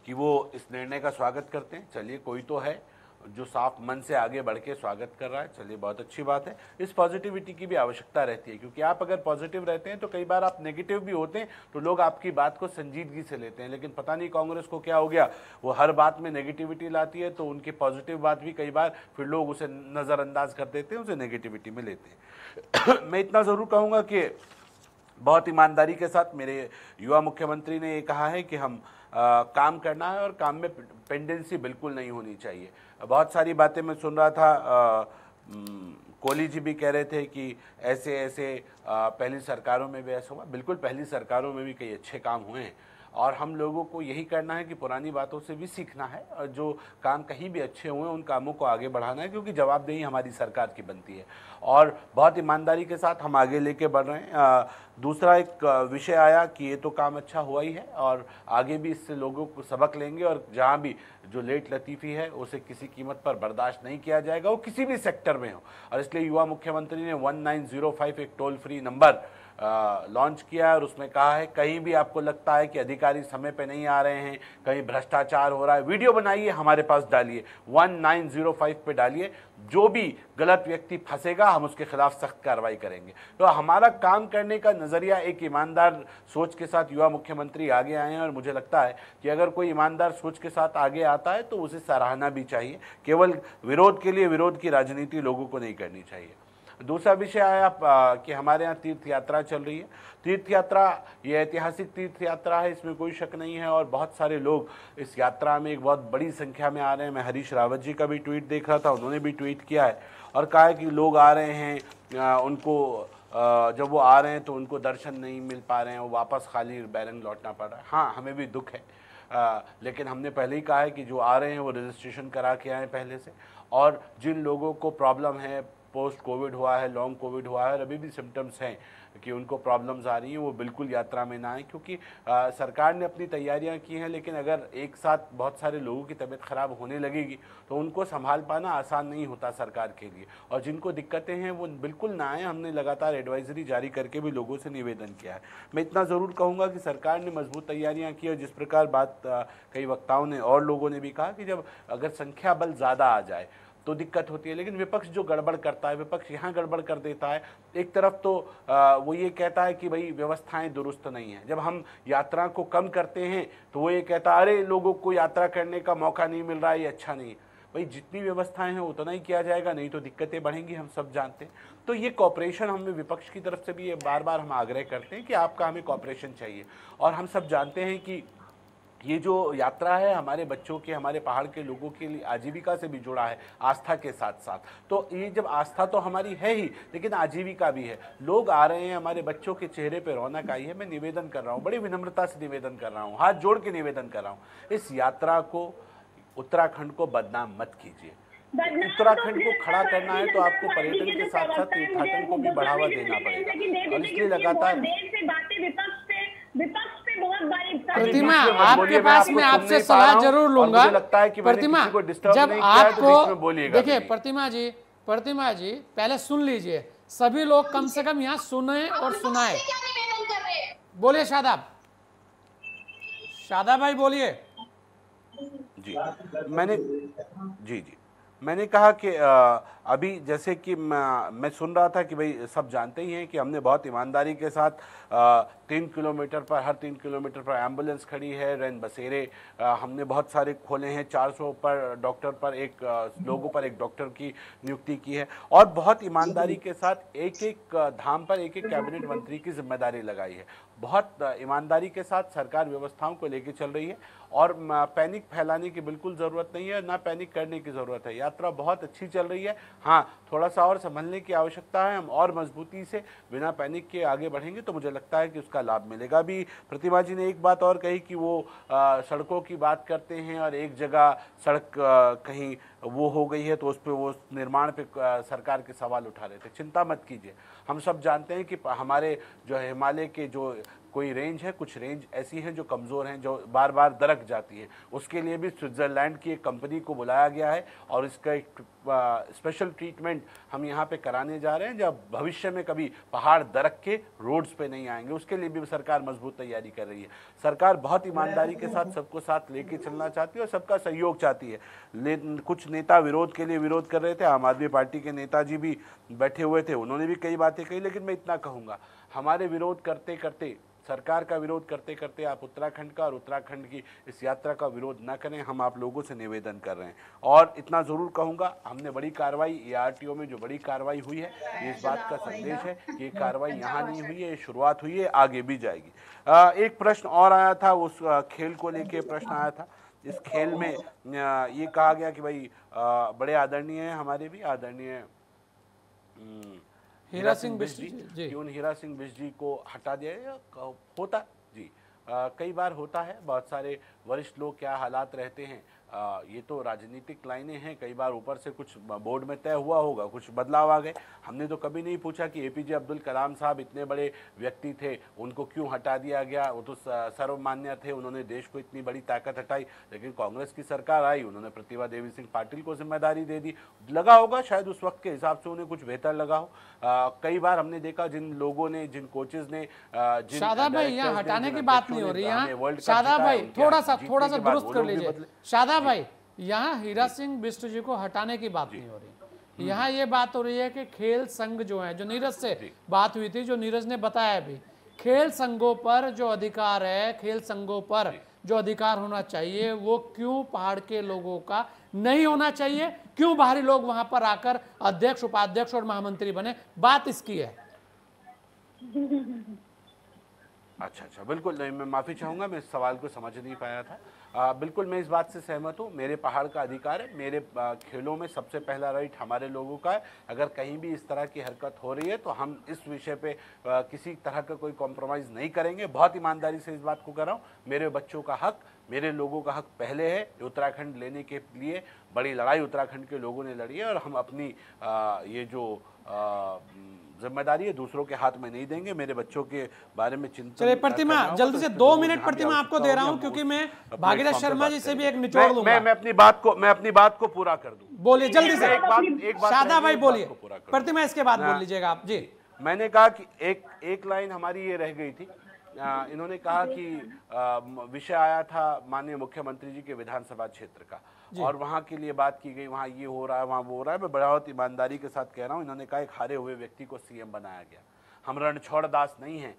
कि वो इस निर्णय का स्वागत करते हैं। चलिए, कोई तो है जो साफ मन से आगे बढ़ के स्वागत कर रहा है, चलिए बहुत अच्छी बात है। इस पॉजिटिविटी की भी आवश्यकता रहती है, क्योंकि आप अगर पॉजिटिव रहते हैं तो कई बार आप नेगेटिव भी होते हैं तो लोग आपकी बात को संजीदगी से लेते हैं। लेकिन पता नहीं कांग्रेस को क्या हो गया, वो हर बात में नेगेटिविटी लाती है, तो उनकी पॉजिटिव बात भी कई बार फिर लोग उसे नज़रअंदाज कर देते हैं, उसे नेगेटिविटी में लेते हैं। मैं इतना ज़रूर कहूँगा कि बहुत ईमानदारी के साथ मेरे युवा मुख्यमंत्री ने ये कहा है कि हम काम करना है और काम में पेंडेंसी बिल्कुल नहीं होनी चाहिए। बहुत सारी बातें मैं सुन रहा था, कोहली जी भी कह रहे थे कि ऐसे ऐसे पहली सरकारों में भी ऐसा हुआ। बिल्कुल, पहली सरकारों में भी कई अच्छे काम हुए हैं, और हम लोगों को यही करना है कि पुरानी बातों से भी सीखना है, और जो काम कहीं भी अच्छे हुए उन कामों को आगे बढ़ाना है, क्योंकि जवाबदेही हमारी सरकार की बनती है, और बहुत ईमानदारी के साथ हम आगे लेके बढ़ रहे हैं। दूसरा एक विषय आया कि ये तो काम अच्छा हुआ ही है और आगे भी इससे लोगों को सबक लेंगे, और जहाँ भी जो लेट लतीफ़ी है उसे किसी कीमत पर बर्दाश्त नहीं किया जाएगा, वो किसी भी सेक्टर में हो। और इसलिए युवा मुख्यमंत्री ने 1905 एक टोल फ्री नंबर लॉन्च किया है, और उसमें कहा है कहीं भी आपको लगता है कि अधिकारी समय पे नहीं आ रहे हैं, कहीं भ्रष्टाचार हो रहा है, वीडियो बनाइए, हमारे पास डालिए, 1905 पे डालिए। जो भी गलत व्यक्ति फंसेगा हम उसके खिलाफ सख्त कार्रवाई करेंगे। तो हमारा काम करने का नज़रिया एक ईमानदार सोच के साथ युवा मुख्यमंत्री आगे आए हैं, और मुझे लगता है कि अगर कोई ईमानदार सोच के साथ आगे आता है तो उसे सराहना भी चाहिए। केवल विरोध के लिए विरोध की राजनीति लोगों को नहीं करनी चाहिए। दूसरा विषय आया कि हमारे यहाँ तीर्थ यात्रा चल रही है। तीर्थ यात्रा ये ऐतिहासिक तीर्थ यात्रा है, इसमें कोई शक नहीं है, और बहुत सारे लोग इस यात्रा में एक बहुत बड़ी संख्या में आ रहे हैं। मैं हरीश रावत जी का भी ट्वीट देख रहा था, उन्होंने भी ट्वीट किया है और कहा है कि लोग आ रहे हैं, उनको जब वो आ रहे हैं तो उनको दर्शन नहीं मिल पा रहे हैं, वो वापस खाली बैरंग लौटना पड़ रहा है। हाँ, हमें भी दुख है, लेकिन हमने पहले ही कहा है कि जो आ रहे हैं वो रजिस्ट्रेशन करा के आए पहले से, और जिन लोगों को प्रॉब्लम है, पोस्ट कोविड हुआ है, लॉन्ग कोविड हुआ है और अभी भी सिम्टम्स हैं कि उनको प्रॉब्लम्स आ रही हैं, वो बिल्कुल यात्रा में ना आए, क्योंकि सरकार ने अपनी तैयारियां की हैं, लेकिन अगर एक साथ बहुत सारे लोगों की तबीयत ख़राब होने लगेगी तो उनको संभाल पाना आसान नहीं होता सरकार के लिए, और जिनको दिक्कतें हैं वो बिल्कुल ना आए। हमने लगातार एडवाइजरी जारी करके भी लोगों से निवेदन किया है। मैं इतना ज़रूर कहूँगा कि सरकार ने मजबूत तैयारियाँ की, और जिस प्रकार बात कई वक्ताओं ने और लोगों ने भी कहा कि जब अगर संख्या बल ज़्यादा आ जाए तो दिक्कत होती है, लेकिन विपक्ष जो गड़बड़ करता है, विपक्ष यहाँ गड़बड़ कर देता है। एक तरफ तो वो ये कहता है कि भाई व्यवस्थाएं दुरुस्त नहीं हैं, जब हम यात्रा को कम करते हैं तो वो ये कहता है अरे लोगों को यात्रा करने का मौका नहीं मिल रहा है, ये अच्छा नहीं है। भाई जितनी व्यवस्थाएं हैं उतना ही किया जाएगा, नहीं तो दिक्कतें बढ़ेंगी, हम सब जानते हैं। तो ये कॉपरेशन हमें विपक्ष की तरफ से भी ये बार बार हम आग्रह करते हैं कि आपका हमें कॉपरेशन चाहिए। और हम सब जानते हैं कि ये जो यात्रा है हमारे बच्चों के, हमारे पहाड़ के लोगों के लिए आजीविका से भी जुड़ा है, आस्था के साथ साथ। तो ये जब आस्था तो हमारी है ही, लेकिन आजीविका भी है। लोग आ रहे हैं, हमारे बच्चों के चेहरे पे रौनक आई है। मैं निवेदन कर रहा हूँ, बड़ी विनम्रता से निवेदन कर रहा हूँ, हाथ जोड़ के निवेदन कर रहा हूँ, इस यात्रा को, उत्तराखंड को बदनाम मत कीजिए। उत्तराखंड को खड़ा करना है तो आपको पर्यटन के साथ साथ तीर्थाटन को भी बढ़ावा देना पड़ेगा। और इसलिए लगातार प्रतिमा, आपके पास में आपसे सलाह जरूर लूंगा। लगता है कि प्रतिमा, जब आपको देखिए प्रतिमा जी पहले सुन लीजिए, सभी लोग कम से कम यहाँ सुने और सुनाए। बोलिए शादाब भाई बोलिए। जी मैंने कहा कि अभी जैसे कि मैं सुन रहा था कि भाई सब जानते ही हैं कि हमने बहुत ईमानदारी के साथ 3 किलोमीटर पर, हर 3 किलोमीटर पर एम्बुलेंस खड़ी है, रैन बसेरे हमने बहुत सारे खोले हैं, 400 पर डॉक्टर पर लोगों पर एक डॉक्टर की नियुक्ति की है, और बहुत ईमानदारी के साथ एक एक धाम पर एक कैबिनेट मंत्री की जिम्मेदारी लगाई है। बहुत ईमानदारी के साथ सरकार व्यवस्थाओं को लेकर चल रही है और पैनिक फैलाने की बिल्कुल ज़रूरत नहीं है, ना पैनिक करने की ज़रूरत है। यात्रा बहुत अच्छी चल रही है, हाँ थोड़ा सा और संभलने की आवश्यकता है। हम और मजबूती से बिना पैनिक के आगे बढ़ेंगे तो मुझे लगता है कि उसका लाभ मिलेगा। अभी प्रतिमा जी ने एक बात और कही कि वो सड़कों की बात करते हैं और एक जगह सड़क कहीं वो हो गई है तो उस पर वो निर्माण पे सरकार के सवाल उठा रहे थे। चिंता मत कीजिए, हम सब जानते हैं कि हमारे जो हिमालय के जो कोई रेंज है, कुछ रेंज ऐसी हैं जो कमज़ोर हैं, जो बार बार दरक जाती हैं। उसके लिए भी स्विट्ज़रलैंड की एक कंपनी को बुलाया गया है और इसका एक स्पेशल ट्रीटमेंट हम यहाँ पे कराने जा रहे हैं, जब भविष्य में कभी पहाड़ दरक के रोड्स पे नहीं आएंगे। उसके लिए भी सरकार मजबूत तैयारी कर रही है। सरकार बहुत ईमानदारी के साथ सबको साथ लेके चलना चाहती है और सबका सहयोग चाहती है। कुछ नेता विरोध के लिए विरोध कर रहे थे, आम आदमी पार्टी के नेताजी भी बैठे हुए थे, उन्होंने भी कई बातें कही, लेकिन मैं इतना कहूँगा, हमारे विरोध करते करते, सरकार का विरोध करते करते आप उत्तराखंड का और उत्तराखंड की इस यात्रा का विरोध न करें, हम आप लोगों से निवेदन कर रहे हैं। और इतना ज़रूर कहूँगा, हमने बड़ी कार्रवाई, ARTO में जो बड़ी कार्रवाई हुई है, ये इस बात का संदेश है कि ये कार्रवाई यहाँ नहीं हुई है, ये शुरुआत हुई है, आगे भी जाएगी। एक प्रश्न और आया था, उस खेल को लेके प्रश्न आया था। इस खेल में ये कहा गया कि भाई बड़े आदरणीय हैं, हमारे भी आदरणीय हीरा सिंह बिष्ट जी, उन हीरा सिंह बिष्ट जी को हटा दिया होता जी, कई बार होता है। बहुत सारे वरिष्ठ लोग, क्या हालात रहते हैं, ये तो राजनीतिक लाइनें हैं, कई बार ऊपर से कुछ बोर्ड में तय हुआ होगा, कुछ बदलाव आ गए। हमने तो कभी नहीं पूछा कि APJ अब्दुल कलाम साहब इतने बड़े व्यक्ति थे, उनको क्यों हटा दिया गया, वो तो सर्वमान्य थे, उन्होंने देश को इतनी बड़ी ताकत हटाई। लेकिन कांग्रेस की सरकार आई, उन्होंने प्रतिभा देवी सिंह पाटिल को जिम्मेदारी दे दी। लगा होगा शायद उस वक्त के हिसाब से उन्हें कुछ बेहतर लगा हो। कई बार हमने देखा जिन लोगों ने, जिन कोचेज ने, शादाब भाई यहाँ हटाने की बात नहीं हो रही है, शादाब भाई थोड़ा सा दुरुस्त कर लीजिए। शादाब भाई, यहाँ हीरा सिंह बिष्ट जी को हटाने की बात नहीं हो रही, यहाँ ये बात हो रही है कि खेल संघ जो है, जो नीरज से बात हुई थी, जो नीरज ने बताया अभी, खेल संघों पर जो अधिकार है, खेल संघों पर जो अधिकार होना चाहिए, वो क्यों पहाड़ के लोगों का नहीं होना चाहिए, क्यों बाहरी लोग वहां पर आकर अध्यक्ष, उपाध्यक्ष और महामंत्री बने, बात इसकी है। अच्छा, बिल्कुल नहीं, मैं माफ़ी चाहूँगा, मैं इस सवाल को समझ नहीं पाया था। बिल्कुल मैं इस बात से सहमत हूँ, मेरे पहाड़ का अधिकार है, मेरे खेलों में सबसे पहला राइट हमारे लोगों का है। अगर कहीं भी इस तरह की हरकत हो रही है तो हम इस विषय पे किसी तरह का कोई कॉम्प्रोमाइज़ नहीं करेंगे। बहुत ईमानदारी से इस बात को कर रहा हूँ। मेरे बच्चों का हक, मेरे लोगों का हक पहले है। उत्तराखंड लेने के लिए बड़ी लड़ाई उत्तराखंड के लोगों ने लड़ी है और हम अपनी ये जो जिम्मेदारी है दूसरों के हाथ में नहीं देंगे। मेरे बच्चों के बारे में चिंता। चलिए प्रतिमा, जल्दी से 2 मिनट प्रतिमा आपको दे रहा हूं, क्योंकि मैं भागीरथ शर्मा जी से भी एक निचोड़ लूंगा। मैं अपनी बात को पूरा कर दूं। बोलिए जल्दी से। एक बात शादाब भाई बोलिए, प्रतिमा इसके बाद बोल लीजिएगा आप जी। मैंने कहा कि एक लाइन हमारी ये रह गई थी। इन्होंने कहा कि विषय आया था माननीय मुख्यमंत्री जी के विधानसभा क्षेत्र का और वहाँ के लिए बात की गई, वहाँ ये हो रहा है, वहाँ वो हो रहा है। मैं बहुत ईमानदारी के साथ कह रहा हूँ, इन्होंने कहा एक हारे हुए व्यक्ति को CM बनाया गया। हम रणछोड़ दास नहीं हैं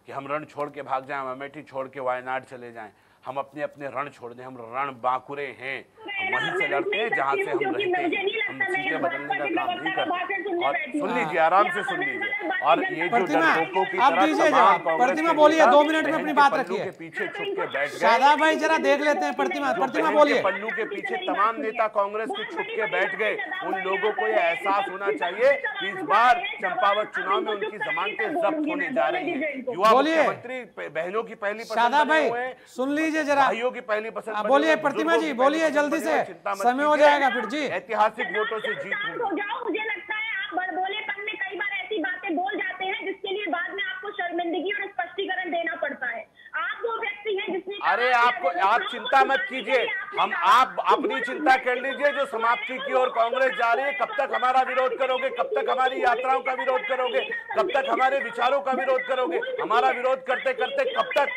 कि हम रण छोड़ के भाग जाएं, अमेठी छोड़ के वायनाड चले जाएं। हम अपने अपने रण छोड़ दें, हम रण बांकुरे हैं। हम वहीं से लड़ते हैं जहाँ से हम रहते हैं, हम सीटें बदलने का काम नहीं करते। और सुन लीजिए, आराम से सुन लीजिए। और ये जो डरपोकों की आप तरह दीजिए तमाम जवाब। कांग्रेस प्रतिमा के बोलिए, नेता 2 मिनट में अपनी बहन बात के पल्लू रखिए। के पीछे छुप के बैठ गए। शादाब भाई जरा देख लेते हैं प्रतिमा बोलिए। पल्लू के पीछे तमाम नेता कांग्रेस के छुप के बैठ गए। उन लोगों को यह एहसास होना चाहिए कि इस बार चंपावत चुनाव में उनकी जमानतें जब्त होने जा रही है। युवा मुख्यमंत्री बहनों की पहली पसंद शादाब बने भाई हुए हैं, सुन लीजिए जरा, भाइयों की पहली पसंद बने बोलिए हुए हैं, प्रतिमा जी, बुजुर्गों की बोलिए पहली पसंद जल्दी बने हुए से, हैं। चिंता मत समय हो कीजिए, जाएगा फिर जी। ऐतिहासिक वोटों से जीत हो जाओ। मुझे लगता है आप बड़बोलेपन में कई बार ऐसी बातें बोल जाते हैं जिसके लिए बाद में आपको शर्मिंदगी और स्पष्टीकरण देना पड़ता है। आप वो व्यक्ति हैं जिसने, अरे आप चिंता मत कीजिए, आप अपनी चिंता कर लीजिए। जो समाप्ति की ओर कांग्रेस जा रही है, कब तक हमारा विरोध करोगे? कब तक हमारी यात्राओं का विरोध करोगे? कब तक हमारे विचारों का विरोध करोगे? हमारा विरोध करते करते कब तक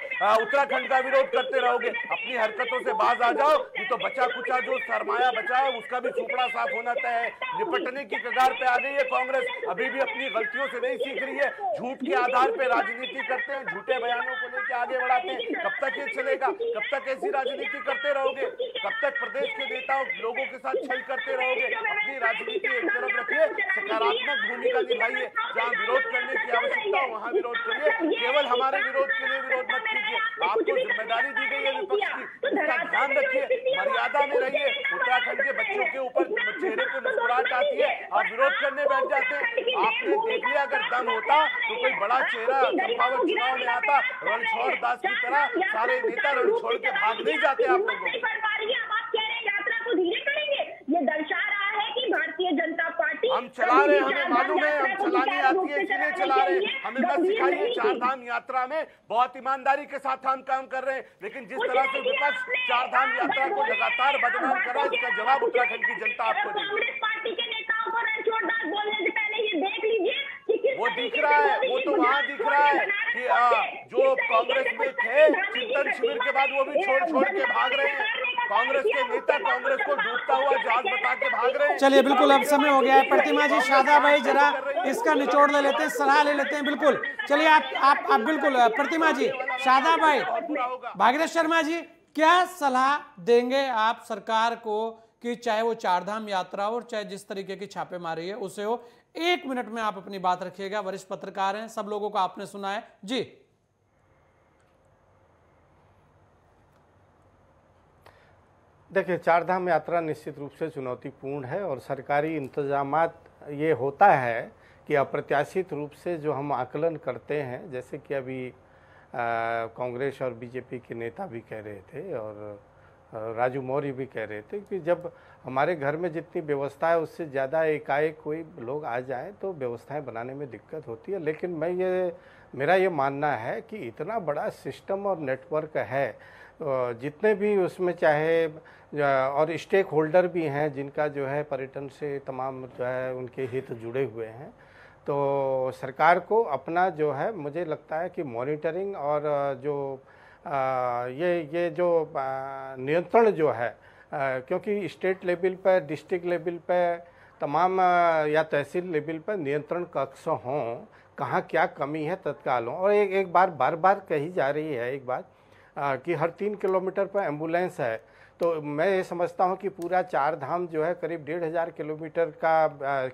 उत्तराखंड का विरोध करते रहोगे? अपनी हरकतों से बाज आ जाओ, नहीं तो बचा कुचा जो सरमाया बचा है उसका भी सुपड़ा साफ होना तय है। निपटने की कगार पे आ गई है कांग्रेस, अभी भी अपनी गलतियों से नहीं सीख रही है। झूठ के आधार पे राजनीति करते हैं, झूठे बयानों को लेकर आगे बढ़ाते हैं। कब तक ये चलेगा? कब तक ऐसी राजनीति करते रहोगे? कब तक प्रदेश के नेताओं लोगों के साथ छल करते रहोगे? अपनी राजनीति एक तरफ रखिए, सकारात्मक भूमिका निभाइए। जहाँ विरोध करने की आवश्यकता हो वहाँ विरोध करिए, केवल हमारे विरोध के लिए विरोध मत कीजिए। आपको जिम्मेदारी दी गई है विपक्ष की, उसका ध्यान रखिए, मर्यादा में रहिए। उत्तराखंड के बच्चों के ऊपर चेहरे पे मुस्कुराहट आती है, आप विरोध करने बैठ जाते हैं। आपने देख लिया, अगर दम होता तो कोई बड़ा चेहरा चंपावत चुनाव में आता। रणछोड़ दास की तरह सारे नेता रण छोड़ के भाग नहीं जाते आप लोगों को। ये दर्शा रहा है कि भारतीय जनता पार्टी, हम चला रहे हैं, हमें मालूम है, हम चलानी आती है इसीलिए चला रहे हैं। हमें मत सिखाइए। चारधाम यात्रा में बहुत ईमानदारी के साथ हम काम कर रहे हैं, लेकिन जिस तरह से विपक्ष चारधाम यात्रा को लगातार बदनाम कर रहा है, इसका जवाब उत्तराखंड की जनता आपको देगी। कांग्रेस पार्टी के नेताओं को रणछोड़ दास बोलने से पहले ये देख लीजिए, वो दिख रहा है, वो तो वहाँ दिख रहा है कि जो कांग्रेस में थे चिंतन शिविर के बाद वो भी छोड़ के भाग रहे हैं। कांग्रेस के नेता कांग्रेस को डूबता हुआ जहाज बता के भाग रहे हैं। चलिए बिल्कुल, अब समय हो गया है। प्रतिमा जी, शादाब भाई जरा इसका निचोड़ ले लेते हैं, सलाह ले लेते हैं। बिल्कुल चलिए, आप बिल्कुल प्रतिमा जी, शादाब भाई, भागीरथ शर्मा जी, क्या सलाह देंगे आप सरकार को कि चाहे वो चारधाम यात्रा हो और चाहे जिस तरीके की छापेमारी है उसे हो? 1 मिनट में आप अपनी बात रखिएगा, वरिष्ठ पत्रकार हैं, सब लोगों को आपने सुना है जी। देखिए, चारधाम यात्रा निश्चित रूप से चुनौतीपूर्ण है और सरकारी इंतजामात ये होता है कि अप्रत्याशित रूप से जो हम आकलन करते हैं, जैसे कि अभी कांग्रेस और बीजेपी के नेता भी कह रहे थे और राजू मौर्य भी कह रहे थे कि जब हमारे घर में जितनी व्यवस्था है उससे ज़्यादा एकाएक कोई लोग आ जाएं तो व्यवस्थाएं बनाने में दिक्कत होती है। लेकिन मेरा ये मानना है कि इतना बड़ा सिस्टम और नेटवर्क है, जितने भी उसमें चाहे और स्टेक होल्डर भी हैं जिनका जो है पर्यटन से तमाम जो है उनके हित जुड़े हुए हैं, तो सरकार को अपना जो है, मुझे लगता है कि मॉनिटरिंग और जो ये जो नियंत्रण जो है, क्योंकि स्टेट लेवल पर, डिस्ट्रिक्ट लेवल पर तमाम या तहसील लेवल पर नियंत्रण कक्ष हों, कहाँ क्या कमी है तत्काल हों। और एक बार बार कही जा रही है एक बात कि हर 3 किलोमीटर पर एम्बुलेंस है, तो मैं ये समझता हूँ कि पूरा चारधाम जो है करीब 1,500 किलोमीटर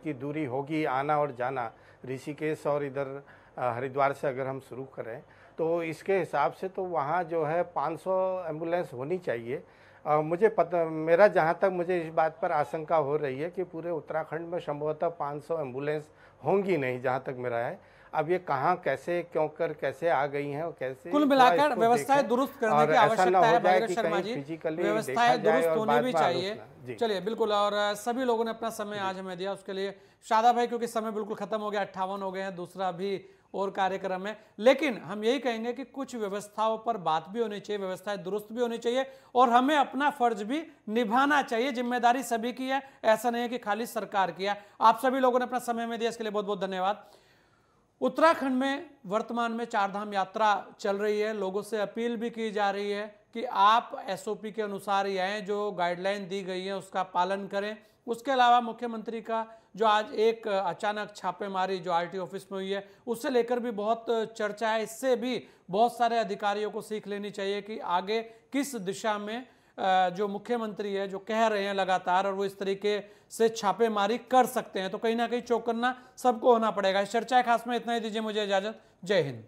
की दूरी होगी आना और जाना, ऋषिकेश और इधर हरिद्वार से अगर हम शुरू करें तो इसके हिसाब से तो वहाँ जो है 500 एम्बुलेंस होनी चाहिए। मुझे पता, मेरा जहाँ तक मुझे इस बात पर आशंका हो रही है कि पूरे उत्तराखंड में संभवतः 500 एम्बुलेंस होंगी नहीं, जहाँ तक मेरा है। अब ये कहाँ, कैसे, क्यों कर कैसे आ गई हैं और कैसे, कुल मिलाकर व्यवस्थाएं दुरुस्त करने की आवश्यकता है भागीरथ शर्मा जी, व्यवस्थाएं दुरुस्त होनी भी चाहिए। चलिए बिल्कुल, और सभी लोगों ने अपना समय आज हमें दिया, उसके लिए शादाब भाई, क्योंकि समय बिल्कुल खत्म हो गया, 58 हो गए हैं, दूसरा भी और कार्यक्रम है, लेकिन हम यही कहेंगे कि कुछ व्यवस्थाओं पर बात भी होनी चाहिए, व्यवस्थाएं दुरुस्त भी होनी चाहिए और हमें अपना फर्ज भी निभाना चाहिए। जिम्मेदारी सभी की है, ऐसा नहीं है कि खाली सरकार की है। आप सभी लोगों ने अपना समय में दिया, इसके लिए बहुत बहुत धन्यवाद। उत्तराखंड में वर्तमान में चारधाम यात्रा चल रही है, लोगों से अपील भी की जा रही है कि आप SOP के अनुसार ही आएँ, जो गाइडलाइन दी गई है उसका पालन करें। उसके अलावा मुख्यमंत्री का जो आज एक अचानक छापेमारी जो RT ऑफिस में हुई है, उससे लेकर भी बहुत चर्चा है। इससे भी बहुत सारे अधिकारियों को सीख लेनी चाहिए कि आगे किस दिशा में जो मुख्यमंत्री है जो कह रहे हैं लगातार और वो इस तरीके से छापेमारी कर सकते हैं, तो कहीं ना कहीं चौकन्ना सबको होना पड़ेगा। इस चर्चा खास में इतना ही, दीजिए मुझे इजाजत। जय हिंद।